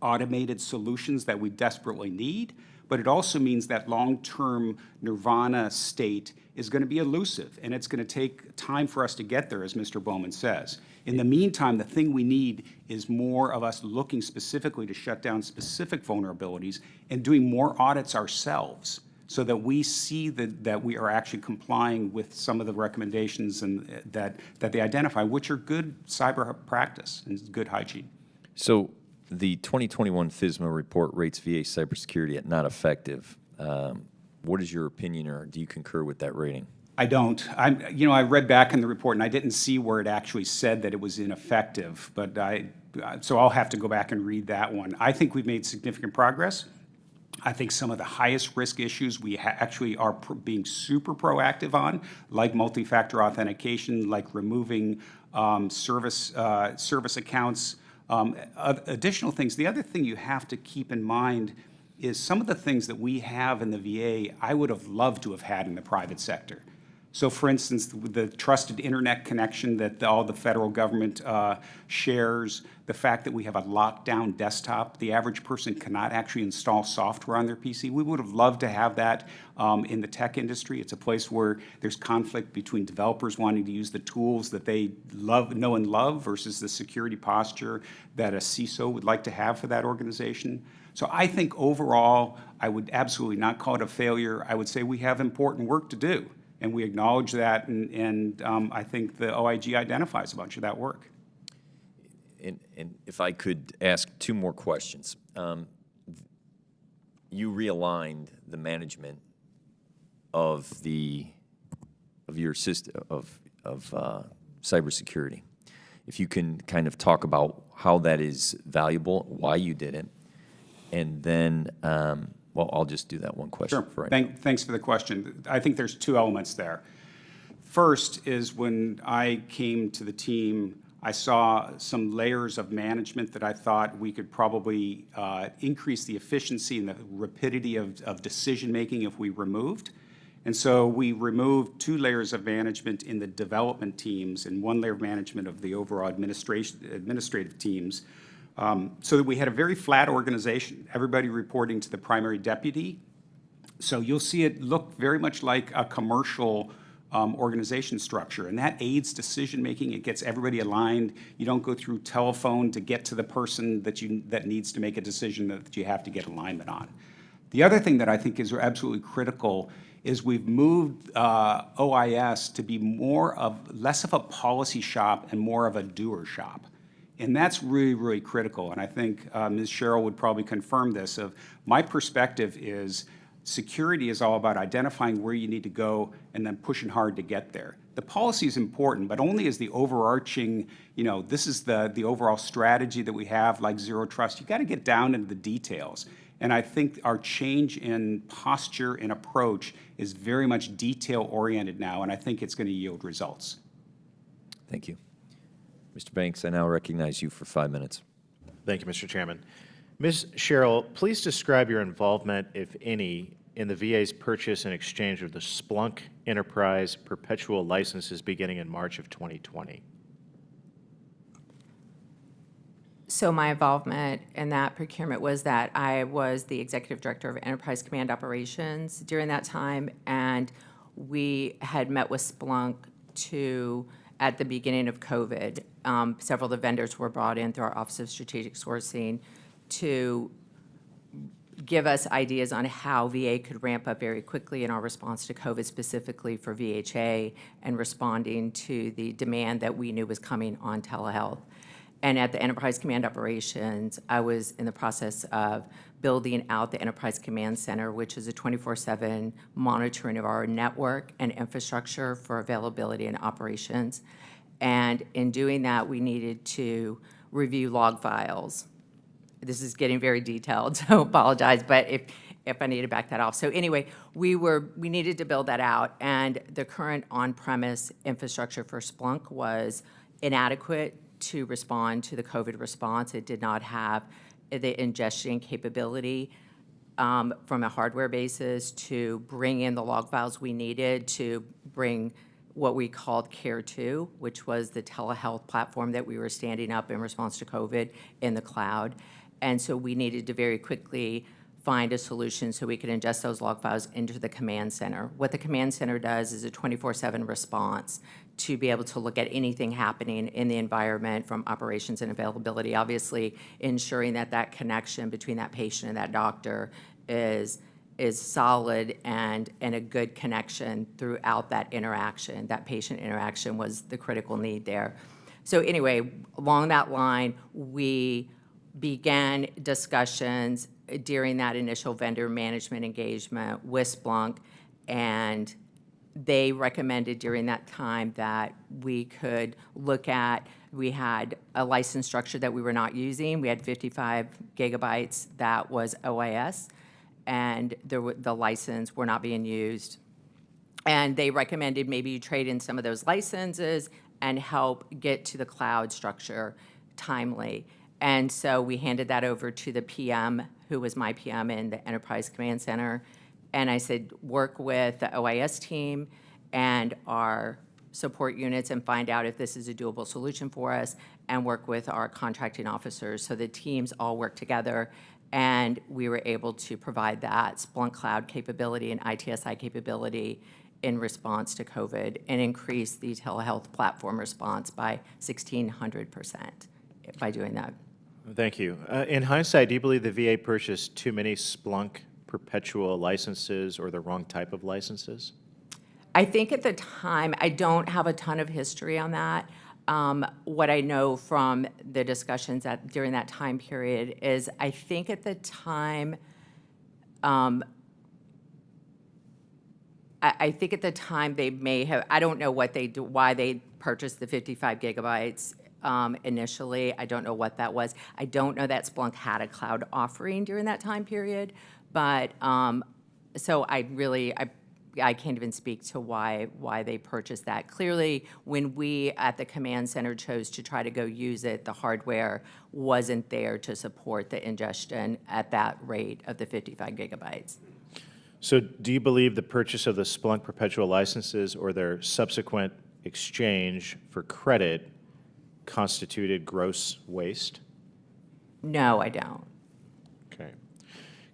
automated solutions that we desperately need, but it also means that long-term nirvana state is going to be elusive, and it's going to take time for us to get there, as Mr. Bowman says. In the meantime, the thing we need is more of us looking specifically to shut down specific vulnerabilities and doing more audits ourselves so that we see that we are actually complying with some of the recommendations and that they identify, which are good cyber practice and good hygiene. So the 2021 Fisma report rates VA cybersecurity at not effective. What is your opinion, or do you concur with that rating? I don't. I read back in the report, and I didn't see where it actually said that it was ineffective, but so I'll have to go back and read that one. I think we've made significant progress. I think some of the highest risk issues we actually are being super proactive on, like multi-factor authentication, like removing service accounts, additional things. The other thing you have to keep in mind is some of the things that we have in the VA, I would have loved to have had in the private sector. So for instance, the trusted internet connection that all the federal government shares, the fact that we have a lockdown desktop, the average person cannot actually install software on their PC. We would have loved to have that in the tech industry. It's a place where there's conflict between developers wanting to use the tools that they know and love versus the security posture that a CISO would like to have for that organization. So I think overall, I would absolutely not call it a failure. I would say we have important work to do. And we acknowledge that, and I think the OIG identifies a bunch of that work. And if I could ask two more questions. You realigned the management of your system of cybersecurity. If you can kind of talk about how that is valuable, why you did it, and then well, I'll just do that one question for right now. Thanks for the question. I think there's two elements there. First is when I came to the team, I saw some layers of management that I thought we could probably increase the efficiency and the rapidity of decision-making if we removed. And so we removed 2 layers of management in the development teams and 1 layer of management of the overall administrative teams, so that we had a very flat organization, everybody reporting to the primary deputy. So you'll see it look very much like a commercial organization structure, and that aids decision-making. It gets everybody aligned. You don't go through telephone to get to the person that needs to make a decision that you have to get alignment on. The other thing that I think is absolutely critical is we've moved OIS to be less of a policy shop and more of a doer shop. And that's really, really critical. And I think Ms. Sherrill would probably confirm this. My perspective is security is all about identifying where you need to go and then pushing hard to get there. The policy is important, but only as the overarching, this is the overall strategy that we have, like Zero Trust. You got to get down into the details. And I think our change in posture and approach is very much detail-oriented now, and I think it's going to yield results. Thank you. Mr. Banks, I now recognize you for 5 minutes. Thank you, Mr. Chairman. Ms. Sherrill, please describe your involvement, if any, in the VA's purchase and exchange of the Splunk Enterprise perpetual licenses beginning in March of 2020. So my involvement in that procurement was that I was the executive director of Enterprise Command Operations during that time, and we had met with Splunk at the beginning of COVID. Several of the vendors were brought in through our Office of Strategic Sourcing to give us ideas on how VA could ramp up very quickly in our response to COVID, specifically for VHA, and responding to the demand that we knew was coming on telehealth. And at the Enterprise Command Operations, I was in the process of building out the Enterprise Command Center, which is a 24/7 monitoring of our network and infrastructure for availability and operations. And in doing that, we needed to review log files. This is getting very detailed, so apologize, but if I need to back that off. So anyway, we needed to build that out, and the current on-premise infrastructure for Splunk was inadequate to respond to the COVID response. It did not have the ingestion capability from a hardware basis to bring in the log files we needed to bring what we called Care 2, which was the telehealth platform that we were standing up in response to COVID in the cloud. And so we needed to very quickly find a solution so we could ingest those log files into the command center. What the command center does is a 24/7 response to be able to look at anything happening in the environment from operations and availability, obviously ensuring that that connection between that patient and that doctor is solid and a good connection throughout that interaction. That patient interaction was the critical need there. So anyway, along that line, we began discussions during that initial vendor management engagement with Splunk, and they recommended during that time that we could look at, we had a license structure that we were not using. We had 55 gigabytes that was OIS, and the license were not being used. And they recommended maybe you trade in some of those licenses and help get to the cloud structure timely. And so we handed that over to the PM, who was my PM in the Enterprise Command Center. And I said, work with the OIS team and our support units and find out if this is a doable solution for us, and work with our contracting officers. So the teams all work together, and we were able to provide that Splunk Cloud capability and ITSI capability in response to COVID and increase the telehealth platform response by 1,600% by doing that. Thank you. In hindsight, do you believe the VA purchased too many Splunk perpetual licenses or the wrong type of licenses? I think at the time, I don't have a ton of history on that. What I know from the discussions during that time period is I think at the time, I think at the time they may have, I don't know what they do, why they purchased the 55 gigabytes initially. I don't know what that was. I don't know that Splunk had a cloud offering during that time period, but so I can't even speak to why they purchased that. Clearly, when we at the command center chose to try to go use it, the hardware wasn't there to support the ingestion at that rate of the 55 gigabytes. So do you believe the purchase of the Splunk perpetual licenses or their subsequent exchange for credit constituted gross waste? No, I don't. Okay.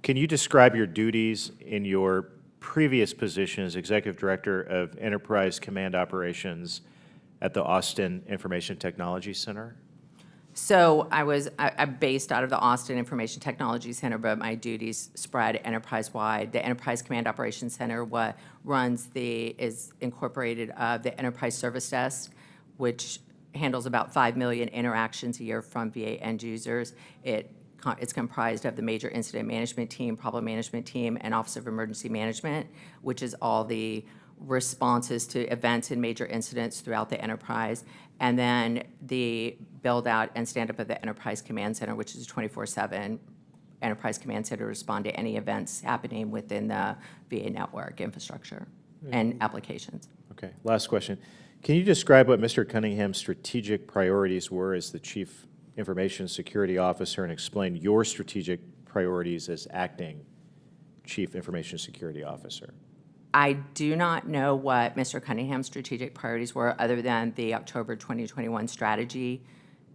Can you describe your duties in your previous position as Executive Director of Enterprise Command Operations at the Austin Information Technology Center? So I'm based out of the Austin Information Technology Center, but my duties spread enterprise-wide. The Enterprise Command Operations Center is incorporated of the Enterprise Service Desk, which handles about 5 million interactions a year from VA end users. It's comprised of the Major Incident Management Team, Problem Management Team, and Office of Emergency Management, which is all the responses to events and major incidents throughout the enterprise, and then the build-out and stand-up of the Enterprise Command Center, which is a 24/7 Enterprise Command Center to respond to any events happening within the VA network infrastructure and applications. Okay, last question. Can you describe what Mr. Cunningham's strategic priorities were as the Chief Information Security Officer and explain your strategic priorities as acting Chief Information Security Officer? I do not know what Mr. Cunningham's strategic priorities were other than the October 2021 strategy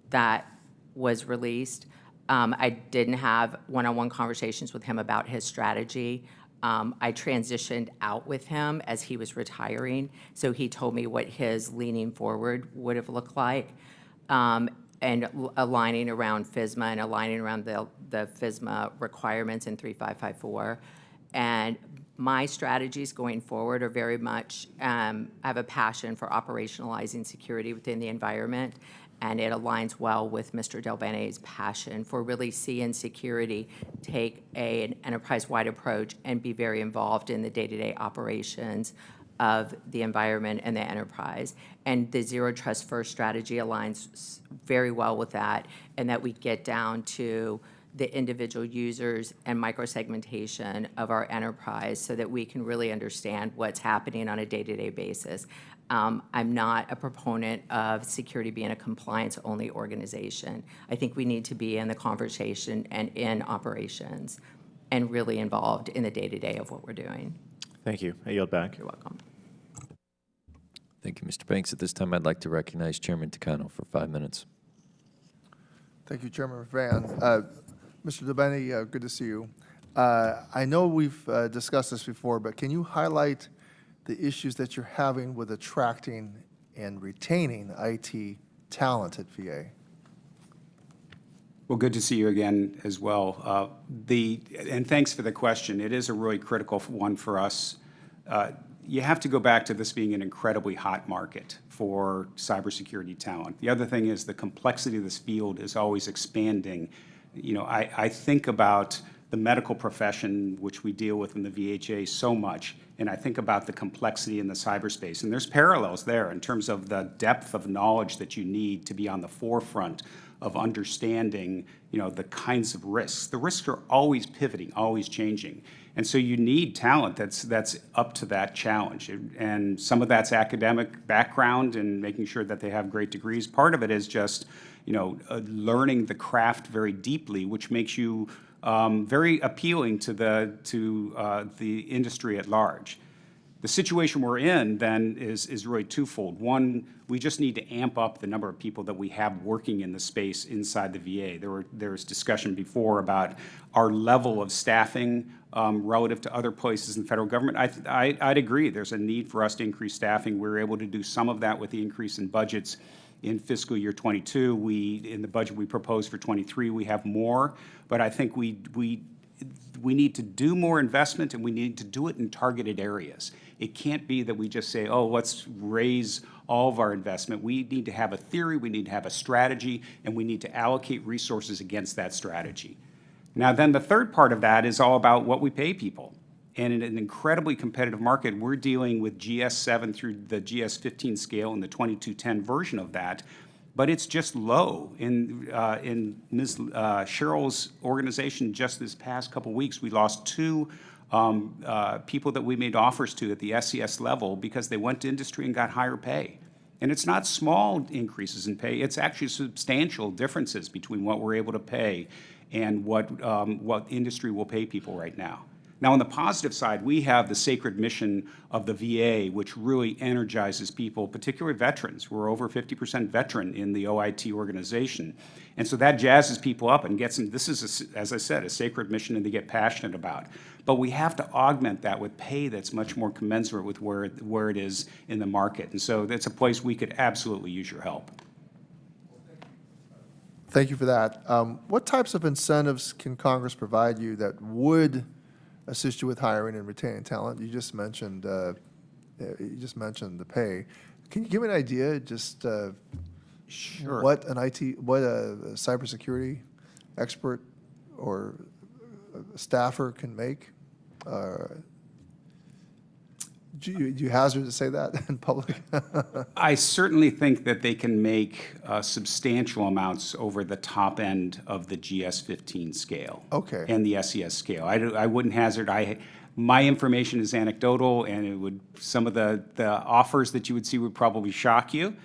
that was released. I didn't have one-on-one conversations with him about his strategy. I transitioned out with him as he was retiring, so he told me what his leaning forward would have looked like, and aligning around Fisma and aligning around the Fisma requirements in 3554. And my strategies going forward are very much, I have a passion for operationalizing security within the environment, and it aligns well with Mr. Del Bene's passion for really seeing security take an enterprise-wide approach and be very involved in the day-to-day operations of the environment and the enterprise. And the Zero Trust First strategy aligns very well with that, and that we get down to the individual users and microsegmentation of our enterprise so that we can really understand what's happening on a day-to-day basis. I'm not a proponent of security being a compliance-only organization. I think we need to be in the conversation and in operations and really involved in the day-to-day of what we're doing. Thank you. I yield back. You're welcome. Thank you, Mr. Banks. At this time, I'd like to recognize Chairman Takano for 5 minutes. Thank you, Chairman Van. Mr. DeBene, good to see you. I know we've discussed this before, but can you highlight the issues that you're having with attracting and retaining IT talent at VA? Well, good to see you again as well. And thanks for the question. It is a really critical one for us. You have to go back to this being an incredibly hot market for cybersecurity talent. The other thing is the complexity of this field is always expanding. You know, I think about the medical profession, which we deal with in the VHA so much, and I think about the complexity in the cyberspace. And there's parallels there in terms of the depth of knowledge that you need to be on the forefront of understanding, you know, the kinds of risks. The risks are always pivoting, always changing. And so you need talent that's up to that challenge. And some of that's academic background and making sure that they have great degrees. Part of it is just, you know, learning the craft very deeply, which makes you very appealing to the industry at large. The situation we're in then is really twofold. One, we just need to amp up the number of people that we have working in the space inside the VA. There was discussion before about our level of staffing relative to other places in the federal government. I'd agree. There's a need for us to increase staffing. We were able to do some of that with the increase in budgets in fiscal year 22. In the budget we proposed for 23, we have more, but I think we need to do more investment, and we need to do it in targeted areas. It can't be that we just say, oh, let's raise all of our investment. We need to have a theory, we need to have a strategy, and we need to allocate resources against that strategy. Now then, the third part of that is all about what we pay people. And in an incredibly competitive market, we're dealing with GS7 through the GS15 scale and the 2210 version of that, but it's just low. In Ms. Cheryl's organization, just this past couple weeks, we lost 2 people that we made offers to at the SES level because they went to industry and got higher pay. And it's not small increases in pay, it's actually substantial differences between what we're able to pay and what industry will pay people right now. Now, on the positive side, we have the sacred mission of the VA, which really energizes people, particularly veterans. We're over 50% veteran in the OIT organization. And so that jazzes people up and gets them, this is, as I said, a sacred mission and they get passionate about. But we have to augment that with pay that's much more commensurate with where it is in the market. And so that's a place we could absolutely use your help. Thank you for that. What types of incentives can Congress provide you that would assist you with hiring and retaining talent? You just mentioned the pay. Can you give me an idea, just Sure. what a cybersecurity expert or a staffer can make? Do you hazard to say that in public? I certainly think that they can make substantial amounts over the top end of the GS15 scale. Okay. And the SES scale. I wouldn't hazard, my information is anecdotal, and some of the offers that you would see would probably shock you.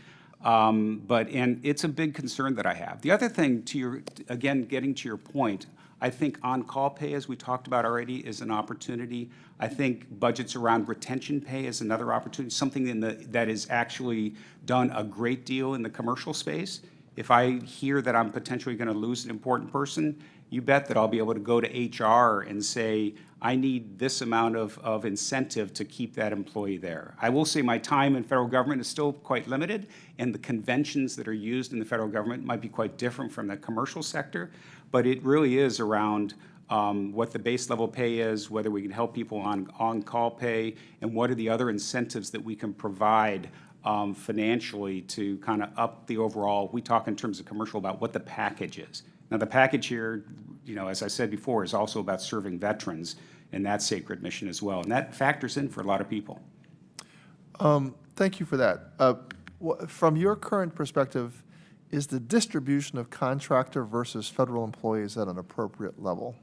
And it's a big concern that I have. The other thing, again, getting to your point, I think on-call pay, as we talked about already, is an opportunity. I think budgets around retention pay is another opportunity, something that is actually done a great deal in the commercial space. If I hear that I'm potentially going to lose an important person, you bet that I'll be able to go to HR and say, I need this amount of incentive to keep that employee there. I will say my time in federal government is still quite limited, and the conventions that are used in the federal government might be quite different from the commercial sector, but it really is around what the base level pay is, whether we can help people on-call pay, and what are the other incentives that we can provide financially to kind of up the overall, we talk in terms of commercial about what the package is. Now, the package here, as I said before, is also about serving veterans and that sacred mission as well. And that factors in for a lot of people. Thank you for that. From your current perspective, is the distribution of contractor versus federal employees at an appropriate level?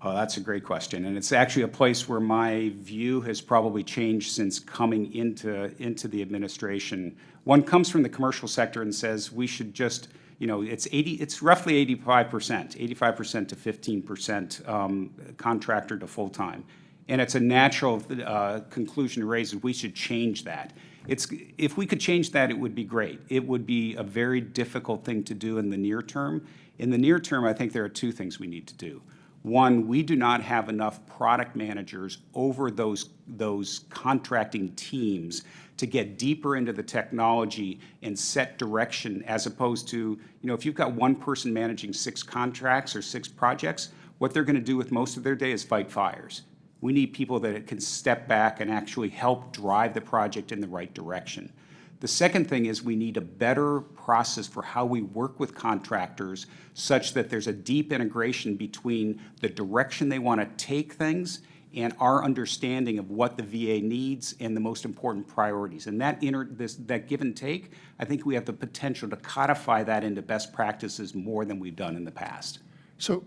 Oh, that's a great question. And it's actually a place where my view has probably changed since coming into the administration. One comes from the commercial sector and says we should just, it's roughly 85% to 15% contractor to full-time. And it's a natural conclusion to raise that we should change that. If we could change that, it would be great. It would be a very difficult thing to do in the near term. In the near term, I think there are 2 things we need to do. One, we do not have enough product managers over those contracting teams to get deeper into the technology and set direction, as opposed to, if you've got one person managing 6 contracts or 6 projects, what they're going to do with most of their day is fight fires. We need people that can step back and actually help drive the project in the right direction. The second thing is we need a better process for how we work with contractors such that there's a deep integration between the direction they want to take things and our understanding of what the VA needs and the most important priorities. And that give and take, I think we have the potential to codify that into best practices more than we've done in the past. So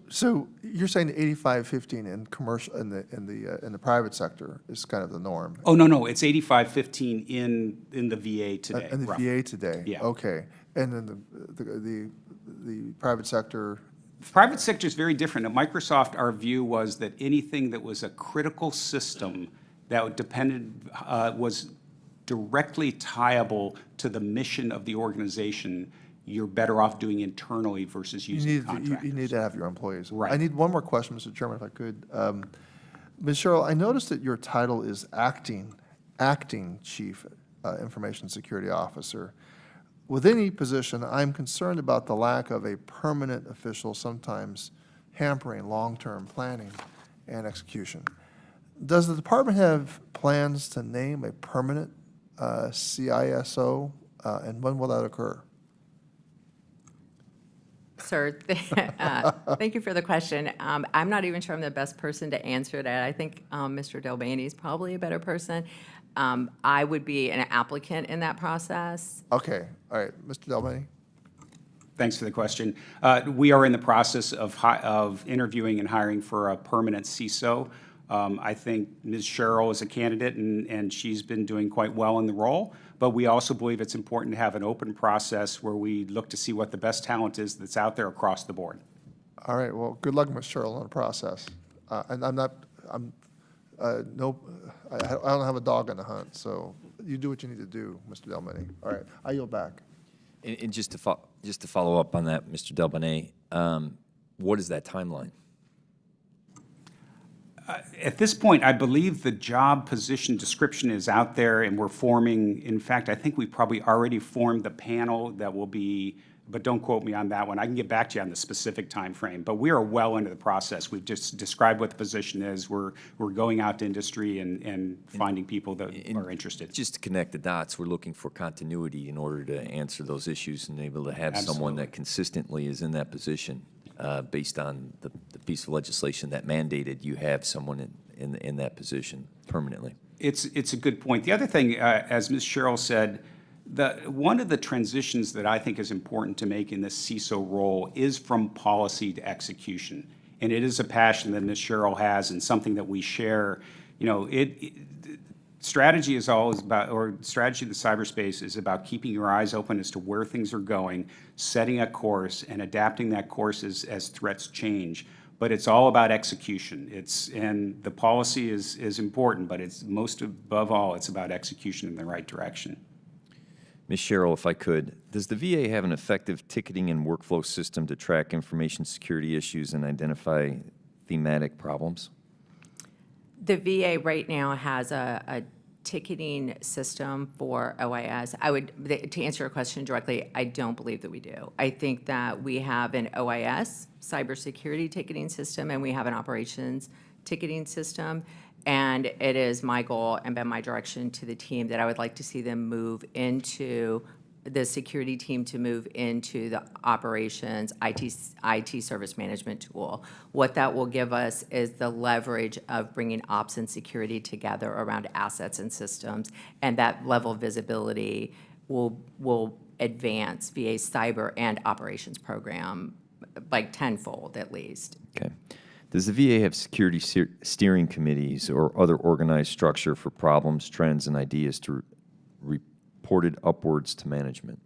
you're saying 85-15 in commercial in the private sector is kind of the norm. Oh, no, it's 85-15 in the VA today. In the roughly. VA today. Yeah. Okay, and then the private sector. The private sector is very different. At Microsoft, our view was that anything that was a critical system that was directly tiable to the mission of the organization, you're better off doing internally versus using contractors. You need to have your employees. Right. I need one more question, Mr. Chairman, if I could. Ms. Cheryl, I noticed that your title is acting Chief Information Security Officer. With any position, I'm concerned about the lack of a permanent official, sometimes hampering long-term planning and execution. Does the department have plans to name a permanent CISO, and when will that occur? Sir, thank you for the question. I'm not even sure I'm the best person to answer that. I think Mr. Delbany is probably a better person. I would be an applicant in that process. Okay, all right, Mr. Delbany? Thanks for the question. We are in the process of interviewing and hiring for a permanent CISO. I think Ms. Cheryl is a candidate, and she's been doing quite well in the role. But we also believe it's important to have an open process where we look to see what the best talent is that's out there across the board. All right, well, good luck, Ms. Cheryl, on the process. And I don't have a dog in the hunt, so you do what you need to do, Mr. Delbany. All right, I yield back. And just to follow up on that, Mr. Delbany, what is that timeline? At this point, I believe the job position description is out there, and we're forming, in fact, I think we probably already formed the panel that will be, but don't quote me on that one. I can get back to you on the specific time frame, but we are well into the process. We've just described what the position is. We're going out to industry and finding people that are interested. Just to connect the dots, we're looking for continuity in order to answer those issues and able to have someone that consistently is in that position. Based on the piece of legislation that mandated you have someone in that position permanently. It's a good point. The other thing, as Ms. Cheryl said, one of the transitions that I think is important to make in this CISO role is from policy to execution. And it is a passion that Ms. Cheryl has and something that we share. You know, strategy is always about, or strategy of the cyberspace is about keeping your eyes open as to where things are going, setting a course, and adapting that course as threats change. But it's all about execution. And the policy is important, but it's most above all, it's about execution in the right direction. Ms. Cheryl, if I could, does the VA have an effective ticketing and workflow system to track information security issues and identify thematic problems? The VA right now has a ticketing system for OIS. To answer your question directly, I don't believe that we do. I think that we have an OIS, cybersecurity ticketing system, and we have an operations ticketing system. And it is my goal and been my direction to the team that I would like to see them move into the security team to move into the operations IT service management tool. What that will give us is the leverage of bringing ops and security together around assets and systems, and that level of visibility will advance VA's cyber and operations program like tenfold at least. Okay. Does the VA have security steering committees or other organized structure for problems, trends, and ideas to reported upwards to management?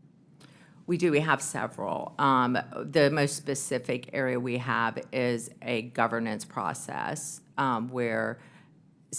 We do. We have several. The most specific area we have is a governance process where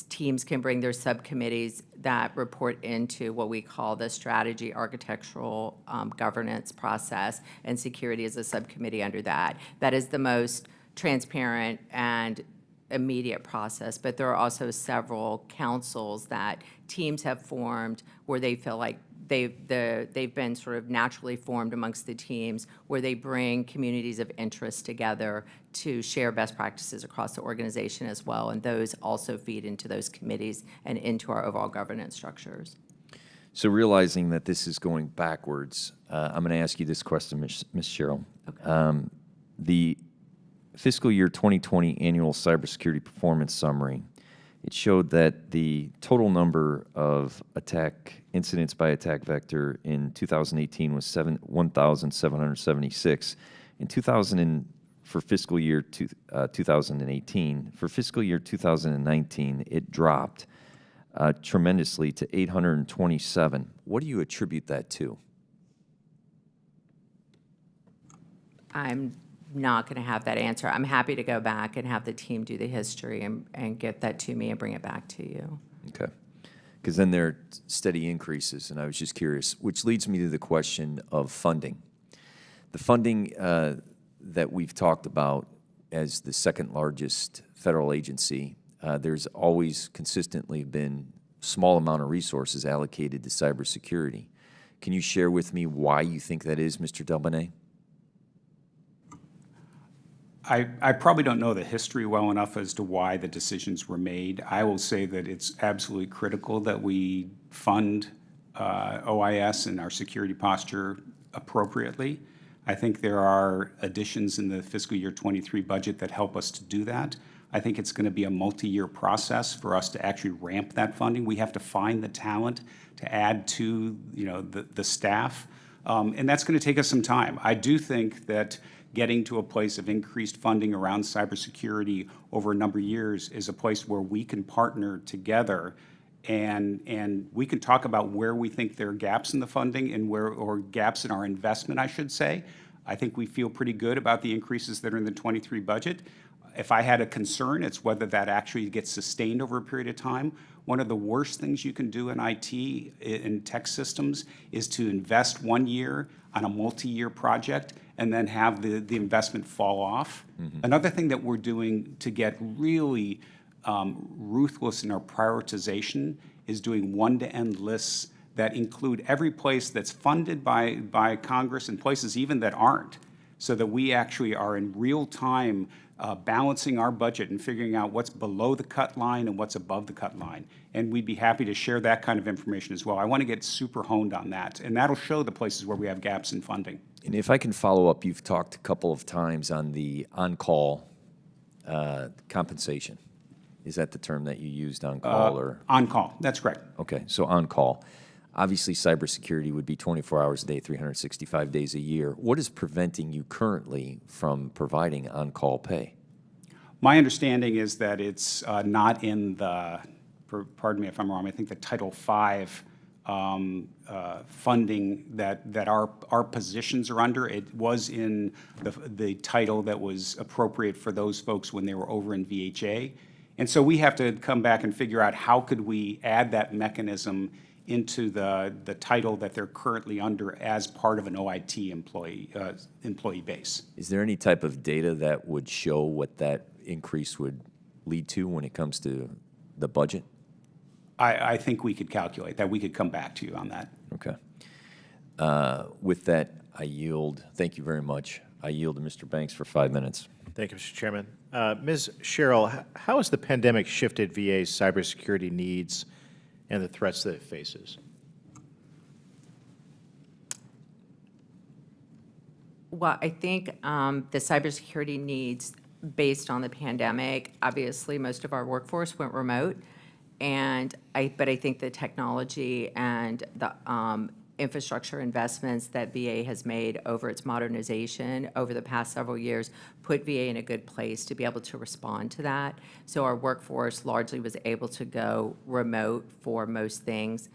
teams can bring their subcommittees that report into what we call the strategy architectural governance process, and security is a subcommittee under that. That is the most transparent and immediate process, but there are also several councils that teams have formed where they feel like they've been sort of naturally formed amongst the teams, where they bring communities of interest together to share best practices across the organization as well, and those also feed into those committees and into our overall governance structures. So realizing that this is going backwards, I'm going to ask you this question, Ms. Cheryl. Okay. The fiscal year 2020 annual cybersecurity performance summary, it showed that the total number of attack incidents by attack vector in 2018 was 1,776. For fiscal year 2018, for fiscal year 2019, it dropped tremendously to 827. What do you attribute that to? I'm not going to have that answer. I'm happy to go back and have the team do the history and get that to me and bring it back to you. Okay. Because then there are steady increases, and I was just curious, which leads me to the question of funding. The funding that we've talked about as the second largest federal agency, there's always consistently been small amount of resources allocated to cybersecurity. Can you share with me why you think that is, Mr. Delbene? I probably don't know the history well enough as to why the decisions were made. I will say that it's absolutely critical that we fund OIS and our security posture appropriately. I think there are additions in the fiscal year 23 budget that help us to do that. I think it's going to be a multi-year process for us to actually ramp that funding. We have to find the talent to add to, the staff, and that's going to take us some time. I do think that getting to a place of increased funding around cybersecurity over a number of years is a place where we can partner together and we can talk about where we think there are gaps in the funding and or gaps in our investment, I should say. I think we feel pretty good about the increases that are in the 23 budget. If I had a concern, it's whether that actually gets sustained over a period of time. One of the worst things you can do in IT, in tech systems, is to invest 1 year on a multi-year project and then have the investment fall off. Another thing that we're doing to get really ruthless in our prioritization is doing one-to-end lists that include every place that's funded by Congress and places even that aren't, so that we actually are in real time balancing our budget and figuring out what's below the cut line and what's above the cut line. And we'd be happy to share that kind of information as well. I want to get super honed on that, and that'll show the places where we have gaps in funding. And if I can follow up, you've talked a couple of times on the on-call compensation. Is that the term that you used, on-call? Or On call, that's correct. okay, so on-call. Obviously, cybersecurity would be 24 hours a day, 365 days a year. What is preventing you currently from providing on-call pay? My understanding is that it's not in the, pardon me if I'm wrong, I think the Title V funding that our positions are under. It was in the title that was appropriate for those folks when they were over in VHA. And so we have to come back and figure out how could we add that mechanism into the title that they're currently under as part of an OIT employee base. Is there any type of data that would show what that increase would lead to when it comes to the budget? I think we could calculate that. We could come back to you on that. Okay. With that, I yield. Thank you very much. I yield to Mr. Banks for 5 minutes. Thank you, Mr. Chairman. Ms. Sherrill, how has the pandemic shifted VA's cybersecurity needs and the threats that it faces? Well, I think the cybersecurity needs, based on the pandemic, obviously most of our workforce went remote, but I think the technology and the infrastructure investments that VA has made over its modernization over the past several years put VA in a good place to be able to respond to that. So our workforce largely was able to go remote for most things.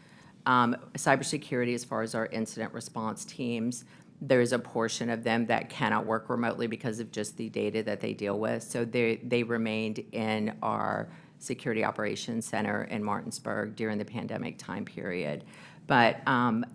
Cybersecurity, as far as our incident response teams, there's a portion of them that cannot work remotely because of just the data that they deal with. So they remained in our Security Operations Center in Martinsburg during the pandemic time period. But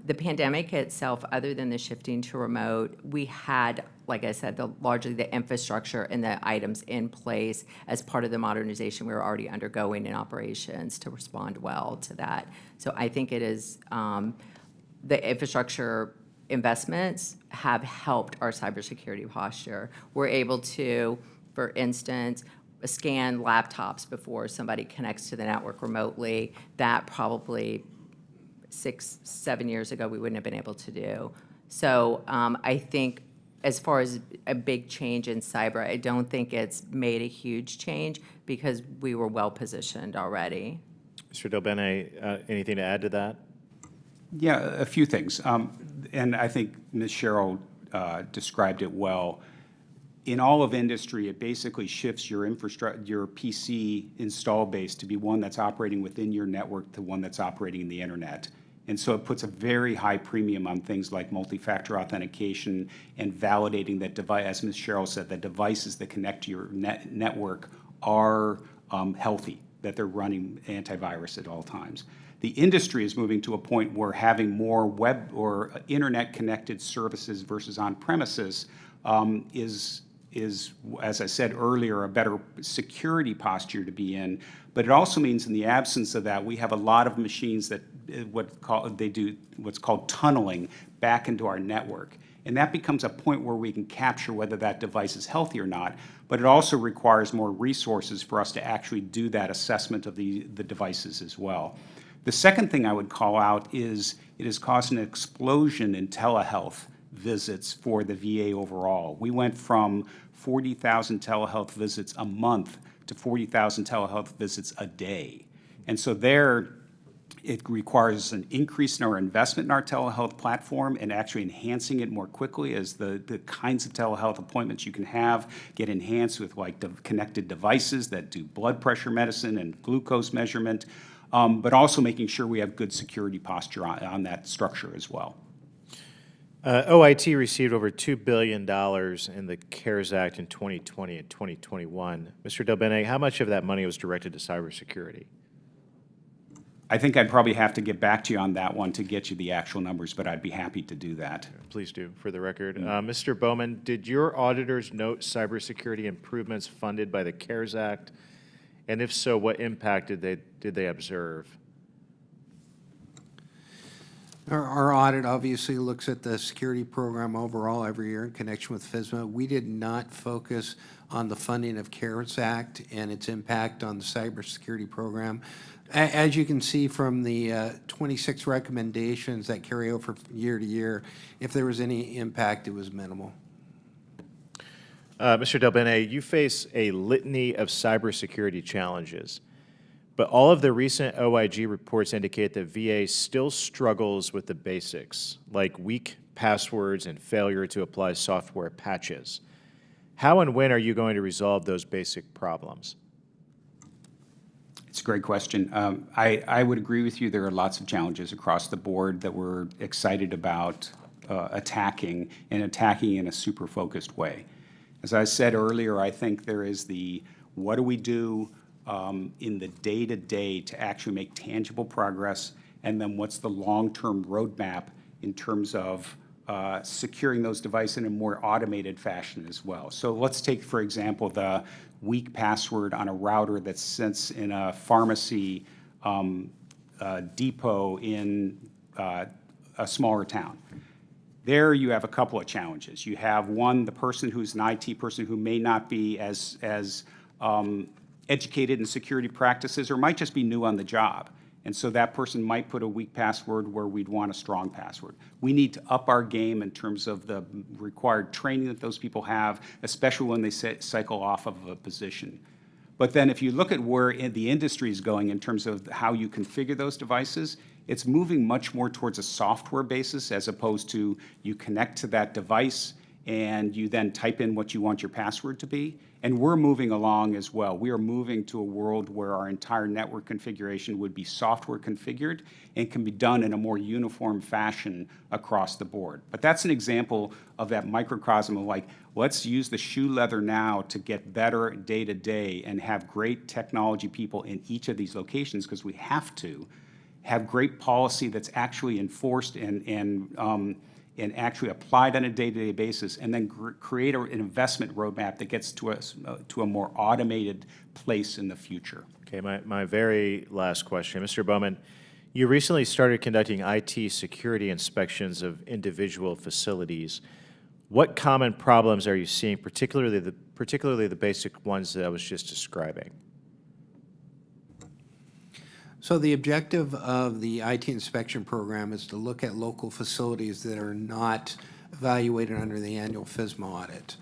the pandemic itself, other than the shifting to remote, we had, like I said, largely the infrastructure and the items in place as part of the modernization we were already undergoing in operations to respond well to that. So I think it is the infrastructure investments have helped our cybersecurity posture. We're able to, for instance, scan laptops before somebody connects to the network remotely. That probably 6-7 years ago we wouldn't have been able to do. So I think as far as a big change in cyber, I don't think it's made a huge change because we were well positioned already. Mr. Delbene, anything to add to that? Yeah, a few things. And I think Ms. Sherrill described it well. In all of industry, it basically shifts your PC install base to be one that's operating within your network to one that's operating in the internet. And so it puts a very high premium on things like multi-factor authentication and validating that device, as Ms. Sherrill said, the devices that connect to your network are healthy, that they're running antivirus at all times. The industry is moving to a point where having more web or internet-connected services versus on-premises is, as I said earlier, a better security posture to be in. But it also means in the absence of that, we have a lot of machines that they do what's called tunneling back into our network. And that becomes a point where we can capture whether that device is healthy or not, but it also requires more resources for us to actually do that assessment of the devices as well. The second thing I would call out is it has caused an explosion in telehealth visits for the VA overall. We went from 40,000 telehealth visits a month to 40,000 telehealth visits a day. And so there, it requires an increase in our investment in our telehealth platform and actually enhancing it more quickly as the kinds of telehealth appointments you can have get enhanced with like connected devices that do blood pressure medicine and glucose measurement, but also making sure we have good security posture on that structure as well. OIT received over $2 billion in the CARES Act in 2020 and 2021. Mr. Del Bene, how much of that money was directed to cybersecurity? I think I'd probably have to get back to you on that one to get you the actual numbers, but I'd be happy to do that. Please do, for the record. Mr. Bowman, did your auditors note cybersecurity improvements funded by the CARES Act? And if so, what impact did they observe? Our audit obviously looks at the security program overall every year in connection with Fisma. We did not focus on the funding of CARES Act and its impact on the cybersecurity program. As you can see from the 26 recommendations that carry over year to year, if there was any impact, it was minimal. Mr. Del Bene, you face a litany of cybersecurity challenges, but all of the recent OIG reports indicate that VA still struggles with the basics, like weak passwords and failure to apply software patches. How and when are you going to resolve those basic problems? It's a great question. I would agree with you. There are lots of challenges across the board that we're excited about attacking and attacking in a super focused way. As I said earlier, I think there is the what do we do in the day-to-day to actually make tangible progress, and then what's the long-term roadmap in terms of securing those devices in a more automated fashion as well. So let's take, for example, the weak password on a router that sits in a pharmacy depot in a smaller town. There you have a couple of challenges. You have one, the person who's an IT person who may not be as educated in security practices or might just be new on the job. And so that person might put a weak password where we'd want a strong password. We need to up our game in terms of the required training that those people have, especially when they cycle off of a position. But then if you look at where the industry is going in terms of how you configure those devices, it's moving much more towards a software basis as opposed to you connect to that device and you then type in what you want your password to be. And we're moving along as well. We are moving to a world where our entire network configuration would be software configured and can be done in a more uniform fashion across the board. But that's an example of that microcosm of like, let's use the shoe leather now to get better day to day and have great technology people in each of these locations because we have to have great policy that's actually enforced and actually applied on a day-to-day basis, and then create an investment roadmap that gets to us to a more automated place in the future. Okay, my very last question. Mr. Bowman, you recently started conducting IT security inspections of individual facilities. What common problems are you seeing, particularly the basic ones that I was just describing? So the objective of the IT inspection program is to look at local facilities that are not evaluated under the annual Fisma audit.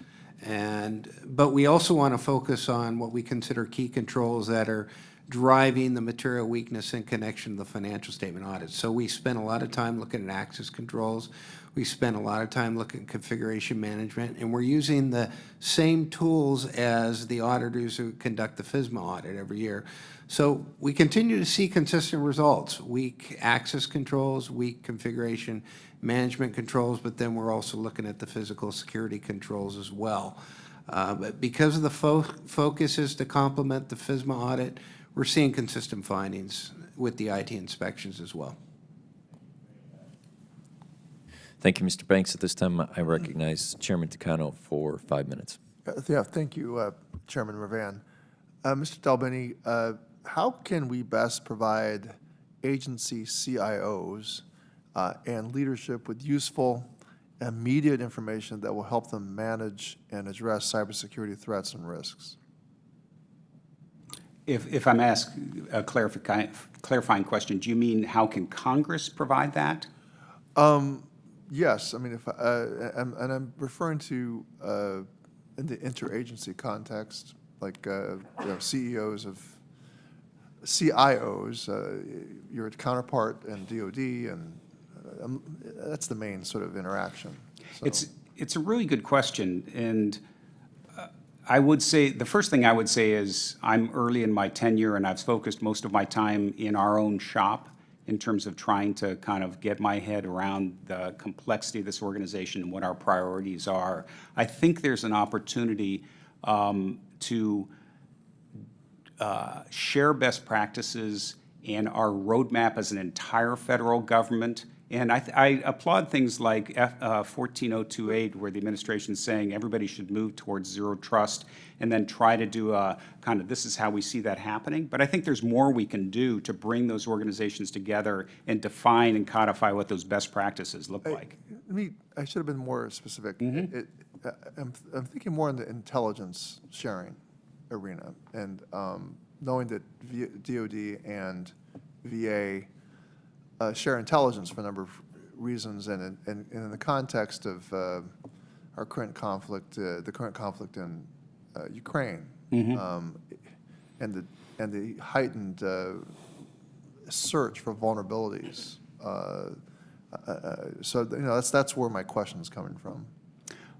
But we also want to focus on what we consider key controls that are driving the material weakness in connection to the financial statement audit. So we spend a lot of time looking at access controls. We spend a lot of time looking at configuration management, and we're using the same tools as the auditors who conduct the Fisma audit every year. So we continue to see consistent results, weak access controls, weak configuration management controls, but then we're also looking at the physical security controls as well. But because of the focus is to complement the Fisma audit, We're seeing consistent findings with the IT inspections as well. Thank you, Mr. Banks. At this time, I recognize Chairman Takano for 5 minutes. Yeah, thank you, Chairman Mervan. Mr. Dalbeni, how can we best provide agency CIOs and leadership with useful, immediate information that will help them manage and address cybersecurity threats and risks? If I'm asked a clarifying question, do you mean how can Congress provide that? Yes, I mean, and I'm referring to in the interagency context, like CEOs of CIOs, your counterpart in DoD, and that's the main sort of interaction. So. It's a really good question, and I would say the first thing I would say is I'm early in my tenure, and I've focused most of my time in our own shop in terms of trying to kind of get my head around the complexity of this organization and what our priorities are. I think there's an opportunity to share best practices and our roadmap as an entire federal government. And I applaud things like 14028, where the administration is saying everybody should move towards zero trust, and then try to do a kind of this is how we see that happening. But I think there's more we can do to bring those organizations together and define and codify what those best practices look like. I should have been more specific. Mm-hmm. I'm thinking more in the intelligence sharing arena, and knowing that DoD and VA share intelligence for a number of reasons, and in the context of our current conflict, the current conflict in Ukraine, and the heightened search for vulnerabilities. So that's where my question is coming from.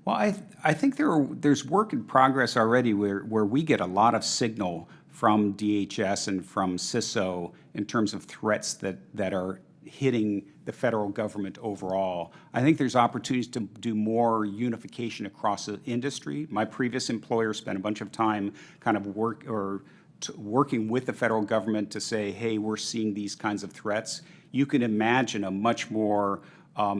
Well, I think there's work in progress already where we get a lot of signal from DHS and from CISO in terms of threats that are hitting the federal government overall. I think there's opportunities to do more unification across the industry. My previous employer spent a bunch of time kind of working with the federal government to say, hey, we're seeing these kinds of threats. You can imagine a much more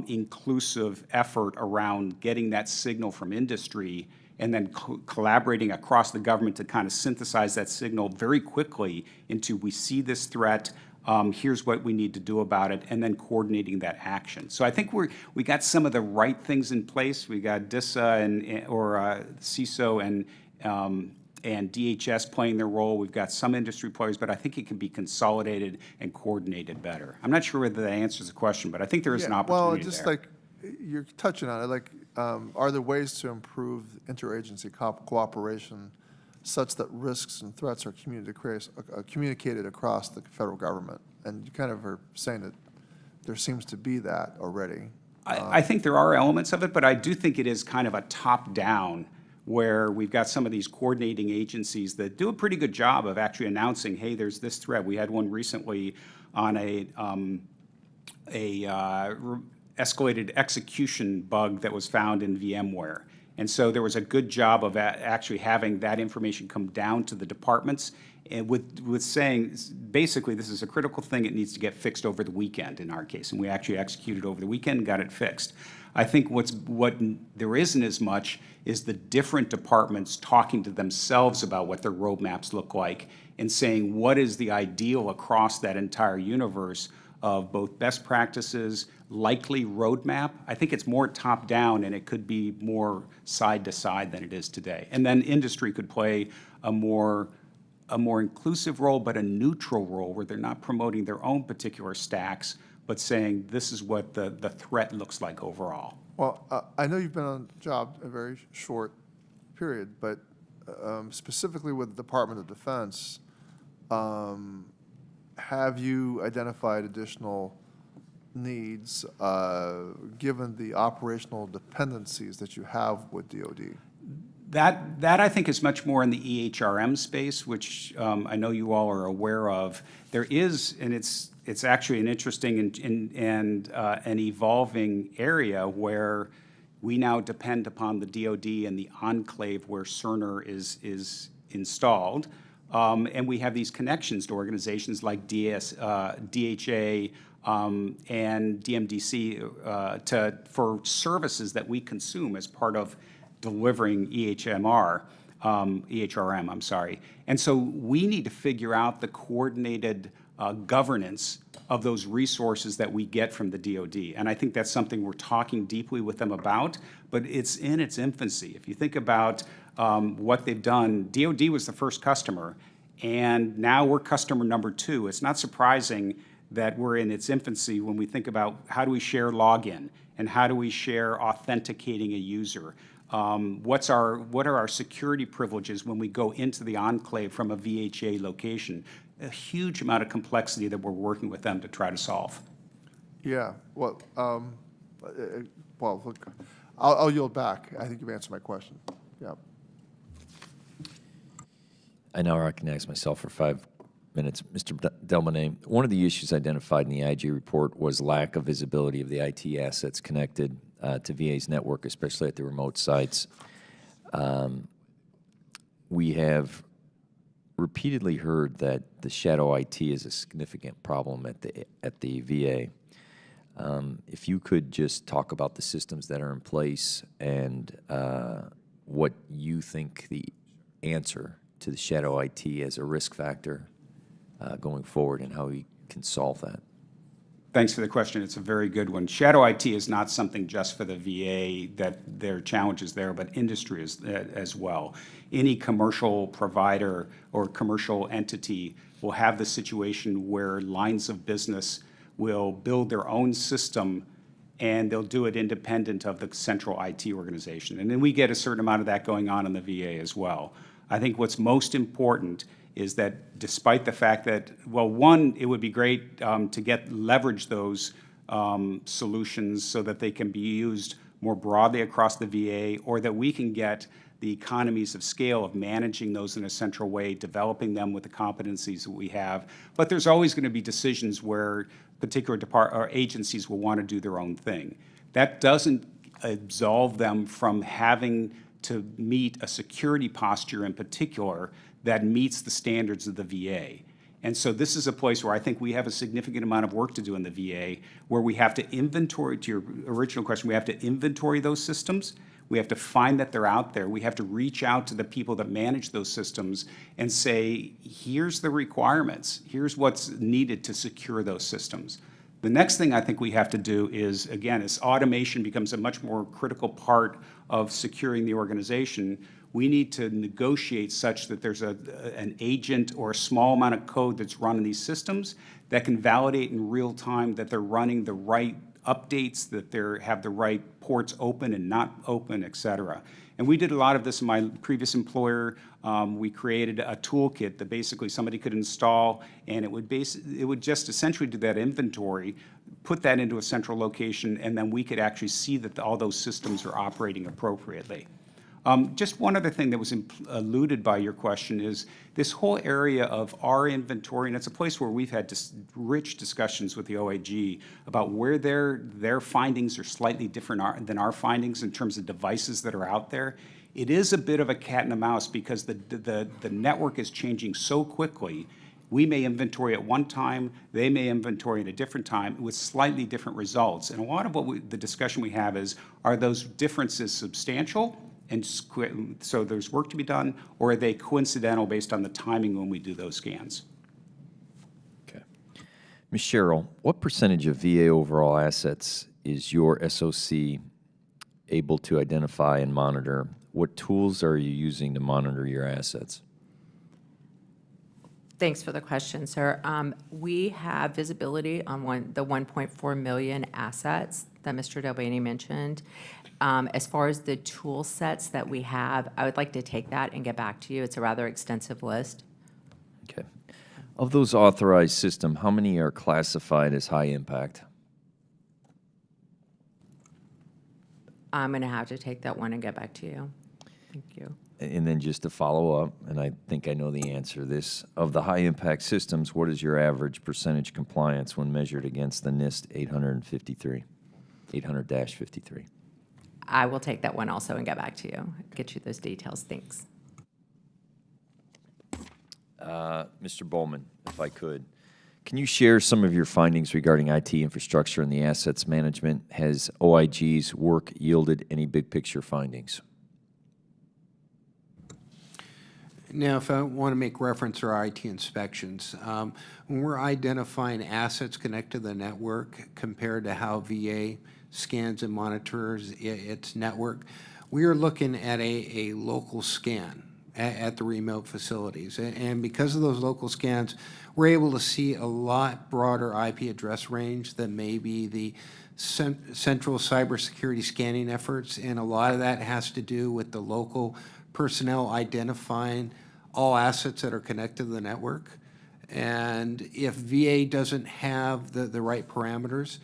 inclusive effort around getting that signal from industry and then collaborating across the government to kind of synthesize that signal very quickly into we see this threat, here's what we need to do about it, and then coordinating that action. So I think we got some of the right things in place. We got DISA or CISO and DHS playing their role. We've got some industry players, but I think it can be consolidated and coordinated better. I'm not sure whether that answers the question, but I think there is an opportunity well, just there. like you're touching on it, like are there ways to improve interagency cooperation such that risks and threats are communicated across the federal government? And you kind of are saying that there seems to be that already. I think there are elements of it, but I do think it is kind of a top-down where we've got some of these coordinating agencies that do a pretty good job of actually announcing, hey, there's this threat. We had one recently on a escalated execution bug that was found in VMware. And so there was a good job of actually having that information come down to the departments and with saying, basically, this is a critical thing. It needs to get fixed over the weekend in our case. And we actually executed over the weekend and got it fixed. I think what there isn't as much is the different departments talking to themselves about what their roadmaps look like and saying what is the ideal across that entire universe of both best practices, likely roadmap. I think it's more top-down, and it could be more side-to-side than it is today. And then industry could play a more inclusive role, but a neutral role where they're not promoting their own particular stacks, but saying this is what the threat looks like overall. Well, I know you've been on the job a very short period, but specifically with the Department of Defense, have you identified additional needs given the operational dependencies that you have with DoD? That I think is much more in the EHRM space, which I know you all are aware of. There is, and it's actually an interesting and an evolving area where we now depend upon the DoD and the enclave where Cerner is installed And we have these connections to organizations like DHA and DMDC for services that we consume as part of delivering EHRM, I'm sorry. And so we need to figure out the coordinated governance of those resources that we get from the DoD. And I think that's something we're talking deeply with them about, but it's in its infancy. If you think about what they've done, DoD was the first customer, and now we're customer number 2. It's not surprising that we're in its infancy when we think about how do we share login and how do we share authenticating a user. What are our security privileges when we go into the enclave from a VHA location? A huge amount of complexity that we're working with them to try to solve. Yeah, well, look, I'll yield back. I think you've answered my question. Yeah. I now recognize myself for 5 minutes. Mr. Delmonte, one of the issues identified in the IG report was lack of visibility of the IT assets connected to VA's network, especially at the remote sites. We have repeatedly heard that the shadow IT is a significant problem at the VA. If you could just talk about the systems that are in place and what you think the answer to the shadow IT as a risk factor going forward and how we can solve that. Thanks for the question. It's a very good one. Shadow IT is not something just for the VA that there are challenges there, but industry as well. Any commercial provider or commercial entity will have the situation where lines of business will build their own system and they'll do it independent of the central IT organization. And then we get a certain amount of that going on in the VA as well. I think what's most important is that despite the fact that, well, one, it would be great to leverage those solutions so that they can be used more broadly across the VA, or that we can get the economies of scale of managing those in a central way, developing them with the competencies that we have. But there's always going to be decisions where particular or agencies will want to do their own thing. That doesn't absolve them from having to meet a security posture in particular that meets the standards of the VA. And so this is a place where I think we have a significant amount of work to do in the VA, where we have to inventory, to your original question, we have to inventory those systems. We have to find that they're out there. We have to reach out to the people that manage those systems and say, here's the requirements. Here's what's needed to secure those systems. The next thing I think we have to do is, again, as automation becomes a much more critical part of securing the organization, we need to negotiate such that there's an agent or a small amount of code that's run in these systems that can validate in real time that they're running the right updates, that they have the right ports open and not open, et cetera. And we did a lot of this in my previous employer. We created a toolkit that basically somebody could install, and it would just essentially do that inventory, put that into a central location, and then we could actually see that all those systems are operating appropriately. Just one other thing that was alluded by your question is this whole area of our inventory, and it's a place where we've had rich discussions with the OIG about where their findings are slightly different than our findings in terms of devices that are out there. It is a bit of a cat and a mouse because the network is changing so quickly. We may inventory at one time, they may inventory at a different time with slightly different results. And a lot of the discussion we have is, are those differences substantial? And so there's work to be done, or are they coincidental based on the timing when we do those scans? Okay. Ms. Sherrill, what percentage of VA overall assets is your SOC able to identify and monitor? What tools are you using to monitor your assets? Thanks for the question, sir. We have visibility on the 1.4 million assets that Mr. Delbany mentioned. As far as the tool sets that we have, I would like to take that and get back to you. It's a rather extensive list. Okay. Of those authorized systems, how many are classified as high impact? I'm going to have to take that one and get back to you. Thank you. And then just to follow up, and I think I know the answer to this, of the high impact systems, what is your average percentage compliance when measured against the NIST 800-53? I will take that one also and get back to you, get you those details. Thanks. Mr. Bowman, if I could. Can you share some of your findings regarding IT infrastructure and the assets management? Has OIG's work yielded any big-picture findings? Now, if I want to make reference to our IT inspections, when we're identifying assets connected to the network compared to how VA scans and monitors its network, we are looking at a local scan at the remote facilities. And because of those local scans, we're able to see a lot broader IP address range than maybe the central cybersecurity scanning efforts. And a lot of that has to do with the local personnel identifying all assets that are connected to the network. And if VA doesn't have the right parameters,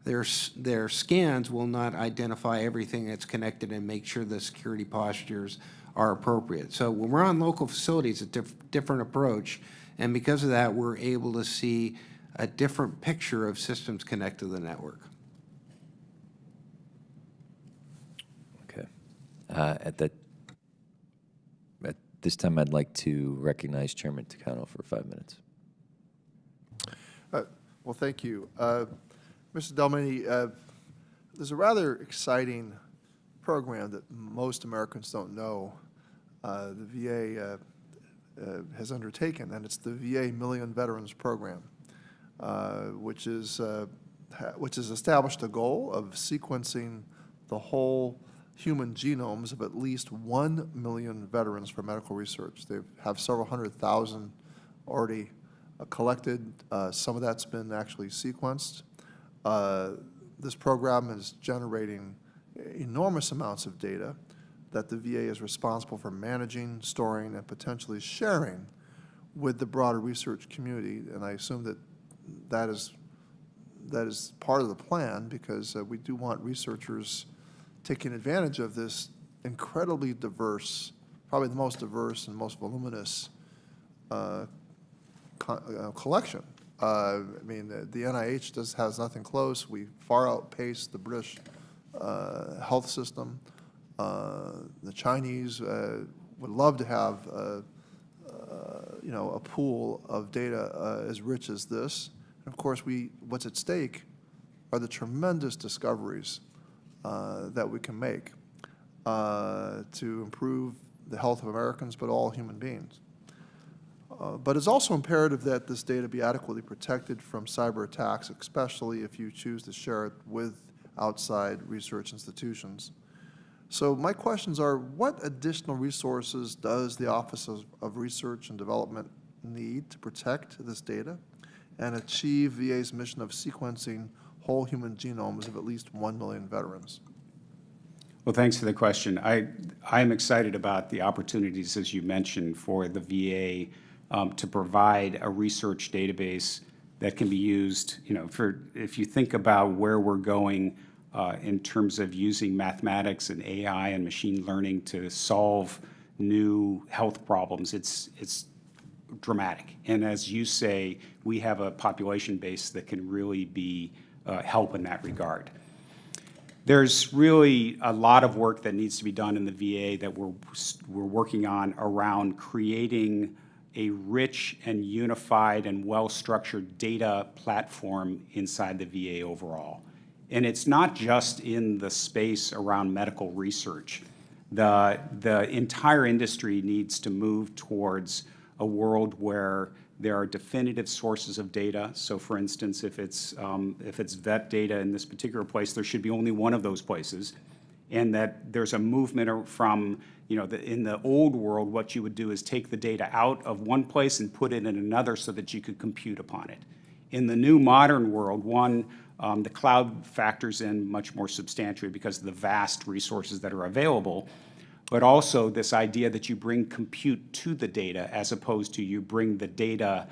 their scans will not identify everything that's connected and make sure the security postures are appropriate. So when we're on local facilities, it's a different approach. And because of that, we're able to see a different picture of systems connected to the network. Okay. At this time, I'd like to recognize Chairman Takano for 5 minutes. Well, thank you. Mr. Delmany, there's a rather exciting program that most Americans don't know the VA has undertaken, and it's the VA Million Veterans Program, which has established a goal of sequencing the whole human genomes of at least 1 million veterans for medical research. They have several 100,000 already collected. Some of that's been actually sequenced. This program is generating enormous amounts of data that the VA is responsible for managing, storing, and potentially sharing with the broader research community. And I assume that is part of the plan, because we do want researchers taking advantage of this incredibly diverse, probably the most diverse and most voluminous collection. I mean, the NIH has nothing close. We far outpace the British health system. The Chinese would love to have a pool of data as rich as this. And of course, what's at stake are the tremendous discoveries that we can make to improve the health of Americans, but all human beings. But it's also imperative that this data be adequately protected from cyber attacks, especially if you choose to share it with outside research institutions. So my questions are, what additional resources does the Office of Research and Development need to protect this data and achieve VA's mission of sequencing whole human genomes of at least 1 million veterans? Well, thanks for the question. I'm excited about the opportunities, as you mentioned, for the VA to provide a research database that can be used, if you think about where we're going in terms of using mathematics and AI and machine learning to solve new health problems, it's dramatic. And as you say, we have a population base that can really be help in that regard. There's really a lot of work that needs to be done in the VA that we're working on around creating a rich and unified and well-structured data platform inside the VA overall. And it's not just in the space around medical research. The entire industry needs to move towards a world where there are definitive sources of data. So for instance, if it's vet data in this particular place, there should be only one of those places. And that there's a movement from, in the old world, what you would do is take the data out of one place and put it in another so that you could compute upon it. In the new modern world, the cloud factors in much more substantially because of the vast resources that are available, but also this idea that you bring compute to the data as opposed to you bring the data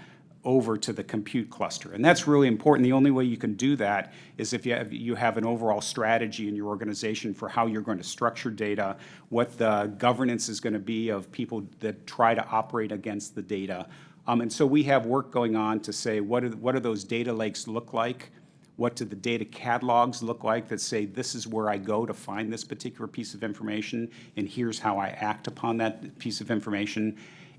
over to the compute cluster. And that's really important. The only way you can do that is if you have an overall strategy in your organization for how you're going to structure data, what the governance is going to be of people that try to operate against the data. And so we have work going on to say, what do those data lakes look like? What do the data catalogs look like that say, this is where I go to find this particular piece of information, and here's how I act upon that piece of information?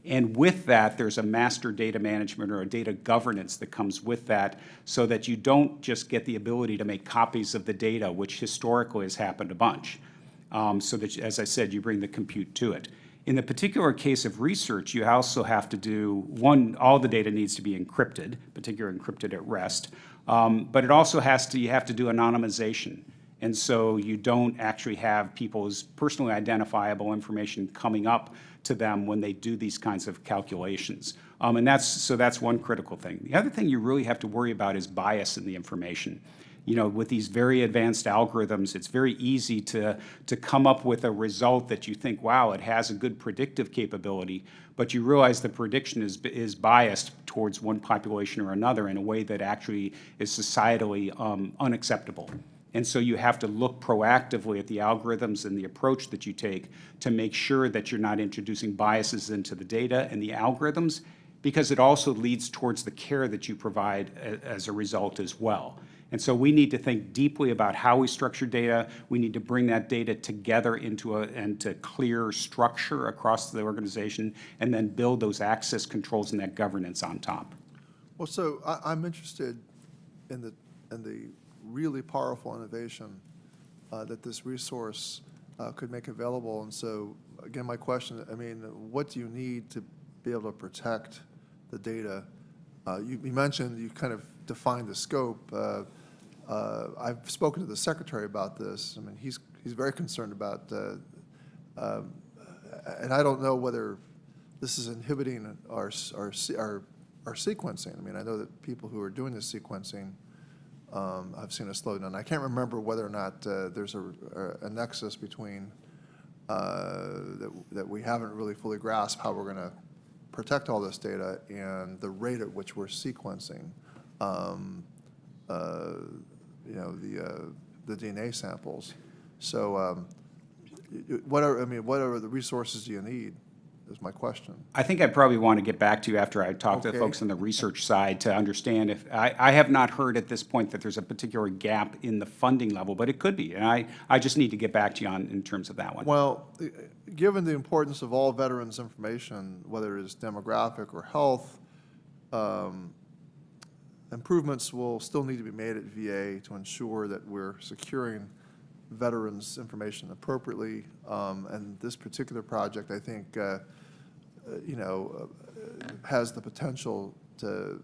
And with that, there's a master data management or a data governance that comes with that, so that you don't just get the ability to make copies of the data, which historically has happened a bunch, so that, as I said, you bring the compute to it. In the particular case of research, you also have to do, one, all the data needs to be encrypted, particularly encrypted at rest, but it also you have to do anonymization. And so you don't actually have people's personally identifiable information coming up to them when they do these kinds of calculations. And that's one critical thing. The other thing you really have to worry about is bias in the information. You know, with these very advanced algorithms, it's very easy to come up with a result that you think, wow, it has a good predictive capability, but you realize the prediction is biased towards one population or another in a way that actually is societally unacceptable. And so you have to look proactively at the algorithms and the approach that you take to make sure that you're not introducing biases into the data and the algorithms, because it also leads towards the care that you provide as a result as well. And so we need to think deeply about how we structure data. We need to bring that data together into clear structure across the organization, and then build those access controls and that governance on top. Well, so I'm interested in the really powerful innovation that this resource could make available. And so, again, my question, I mean, what do you need to be able to protect the data? You mentioned, you kind of defined the scope. I've spoken to the Secretary about this. I mean, he's very concerned about, and I don't know whether this is inhibiting our sequencing. I mean, I know that people who are doing this sequencing, I've seen a slowdown. I can't remember whether or not there's a nexus between that we haven't really fully grasped how we're going to protect all this data and the rate at which we're sequencing. You know, the DNA samples. So, what are the resources do you need? Is my question. I think I probably want to get back to you after I talk to the folks on the research side to understand if, I have not heard at this point that there's a particular gap in the funding level, but it could be. And I just need to get back to you in terms of that one. Well, given the importance of all veterans' information, whether it is demographic or health, improvements will still need to be made at VA to ensure that we're securing veterans' information appropriately. And this particular project, I think, you know, has the potential to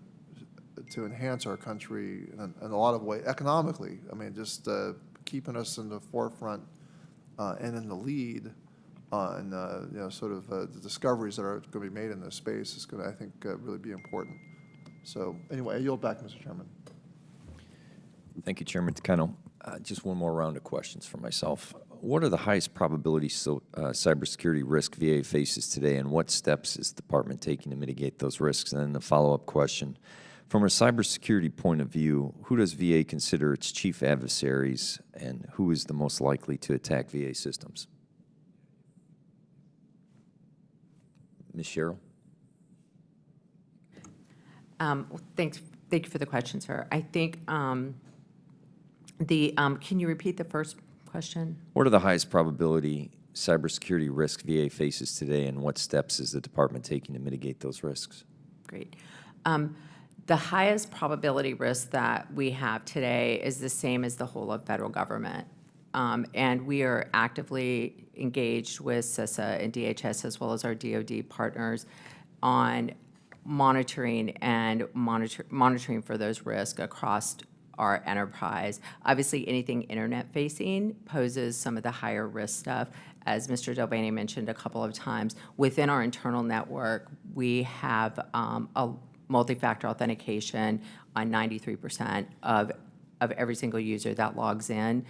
enhance our country in a lot of ways, economically. I mean, just keeping us in the forefront and in the lead on, you know, sort of the discoveries that are going to be made in this space is going to, I think, really be important. So anyway, I yield back, Mr. Chairman. Thank you, Chairman Takano. Just one more round of questions for myself. What are the highest probability cybersecurity risk VA faces today, and what steps is the department taking to mitigate those risks? And then the follow-up question, from a cybersecurity point of view, who does VA consider its chief adversaries, and who is the most likely to attack VA systems? Ms. Sherrill? Thank you for the question, sir. I think can you repeat the first question? What are the highest probability cybersecurity risk VA faces today, and what steps is the department taking to mitigate those risks? Great. The highest probability risk that we have today is the same as the whole of federal government. And we are actively engaged with CISA and DHS, as well as our DoD partners, on monitoring for those risks across our enterprise. Obviously, anything internet-facing poses some of the higher risk stuff. As Mr. Delbany mentioned a couple of times, within our internal network, we have a multi-factor authentication on 93% of every single user that logs in.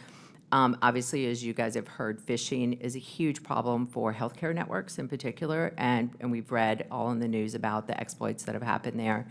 Obviously, as you guys have heard, phishing is a huge problem for healthcare networks in particular, and we've read all in the news about the exploits that have happened there.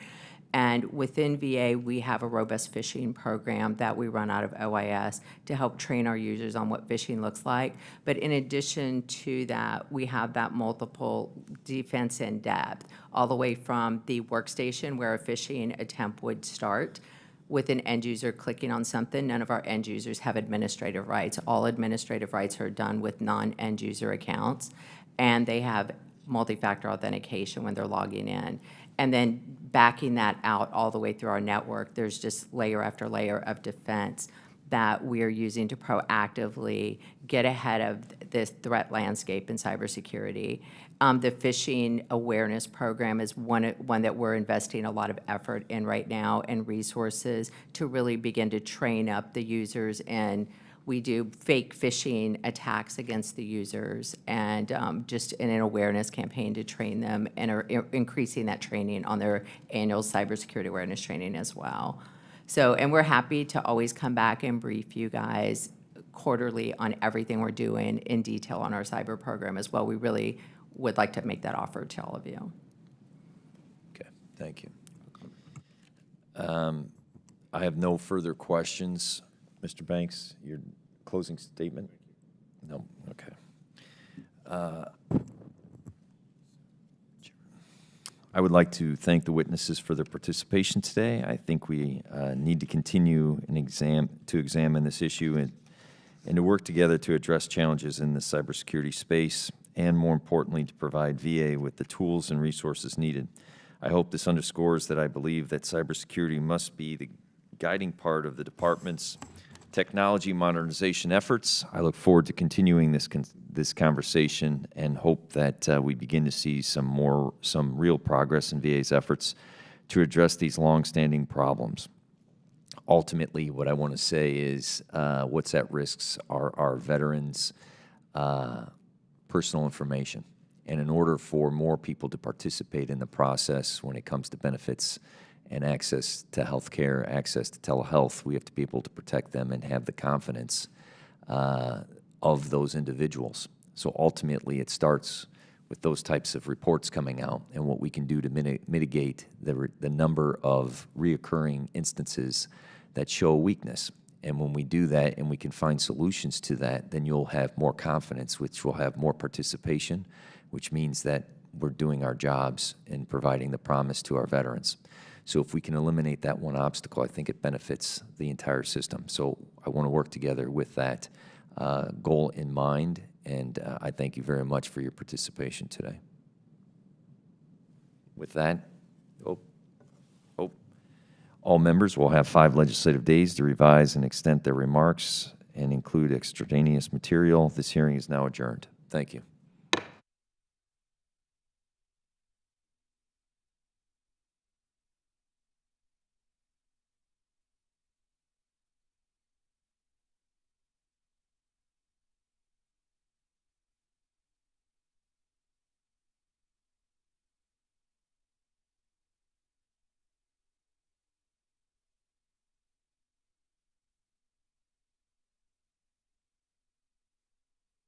And within VA, we have a robust phishing program that we run out of OIS to help train our users on what phishing looks like. But in addition to that, we have that multiple defense in depth, all the way from the workstation where a phishing attempt would start with an end user clicking on something. None of our end users have administrative rights. All administrative rights are done with non-end user accounts, and they have multi-factor authentication when they're logging in. And then backing that out all the way through our network, there's just layer after layer of defense that we are using to proactively get ahead of this threat landscape in cybersecurity. The phishing awareness program is one that we're investing a lot of effort in right now and resources to really begin to train up the users. And we do fake phishing attacks against the users and just in an awareness campaign to train them and are increasing that training on their annual cybersecurity awareness training as well. So, and we're happy to always come back and brief you guys quarterly on everything we're doing in detail on our cyber program as well. We really would like to make that offer to all of you. Okay, thank you. I have no further questions. Mr. Banks, your closing statement? No, okay. I would like to thank the witnesses for their participation today. I think we need to continue to examine this issue and to work together to address challenges in the cybersecurity space, and more importantly, to provide VA with the tools and resources needed. I hope this underscores that I believe that cybersecurity must be the guiding part of the department's technology modernization efforts. I look forward to continuing this conversation and hope that we begin to see some real progress in VA's efforts to address these longstanding problems. Ultimately, what I want to say is what's at risk are our veterans' personal information. And in order for more people to participate in the process when it comes to benefits and access to health care, access to telehealth, we have to be able to protect them and have the confidence of those individuals. So ultimately, it starts with those types of reports coming out and what we can do to mitigate the number of reoccurring instances that show weakness. And when we do that and we can find solutions to that, then you'll have more confidence, which will have more participation, which means that we're doing our jobs in providing the promise to our veterans. So if we can eliminate that one obstacle, I think it benefits the entire system. So I want to work together with that goal in mind, and I thank you very much for your participation today. With that, all members will have 5 legislative days to revise and extend their remarks and include extraneous material. This hearing is now adjourned. Thank you.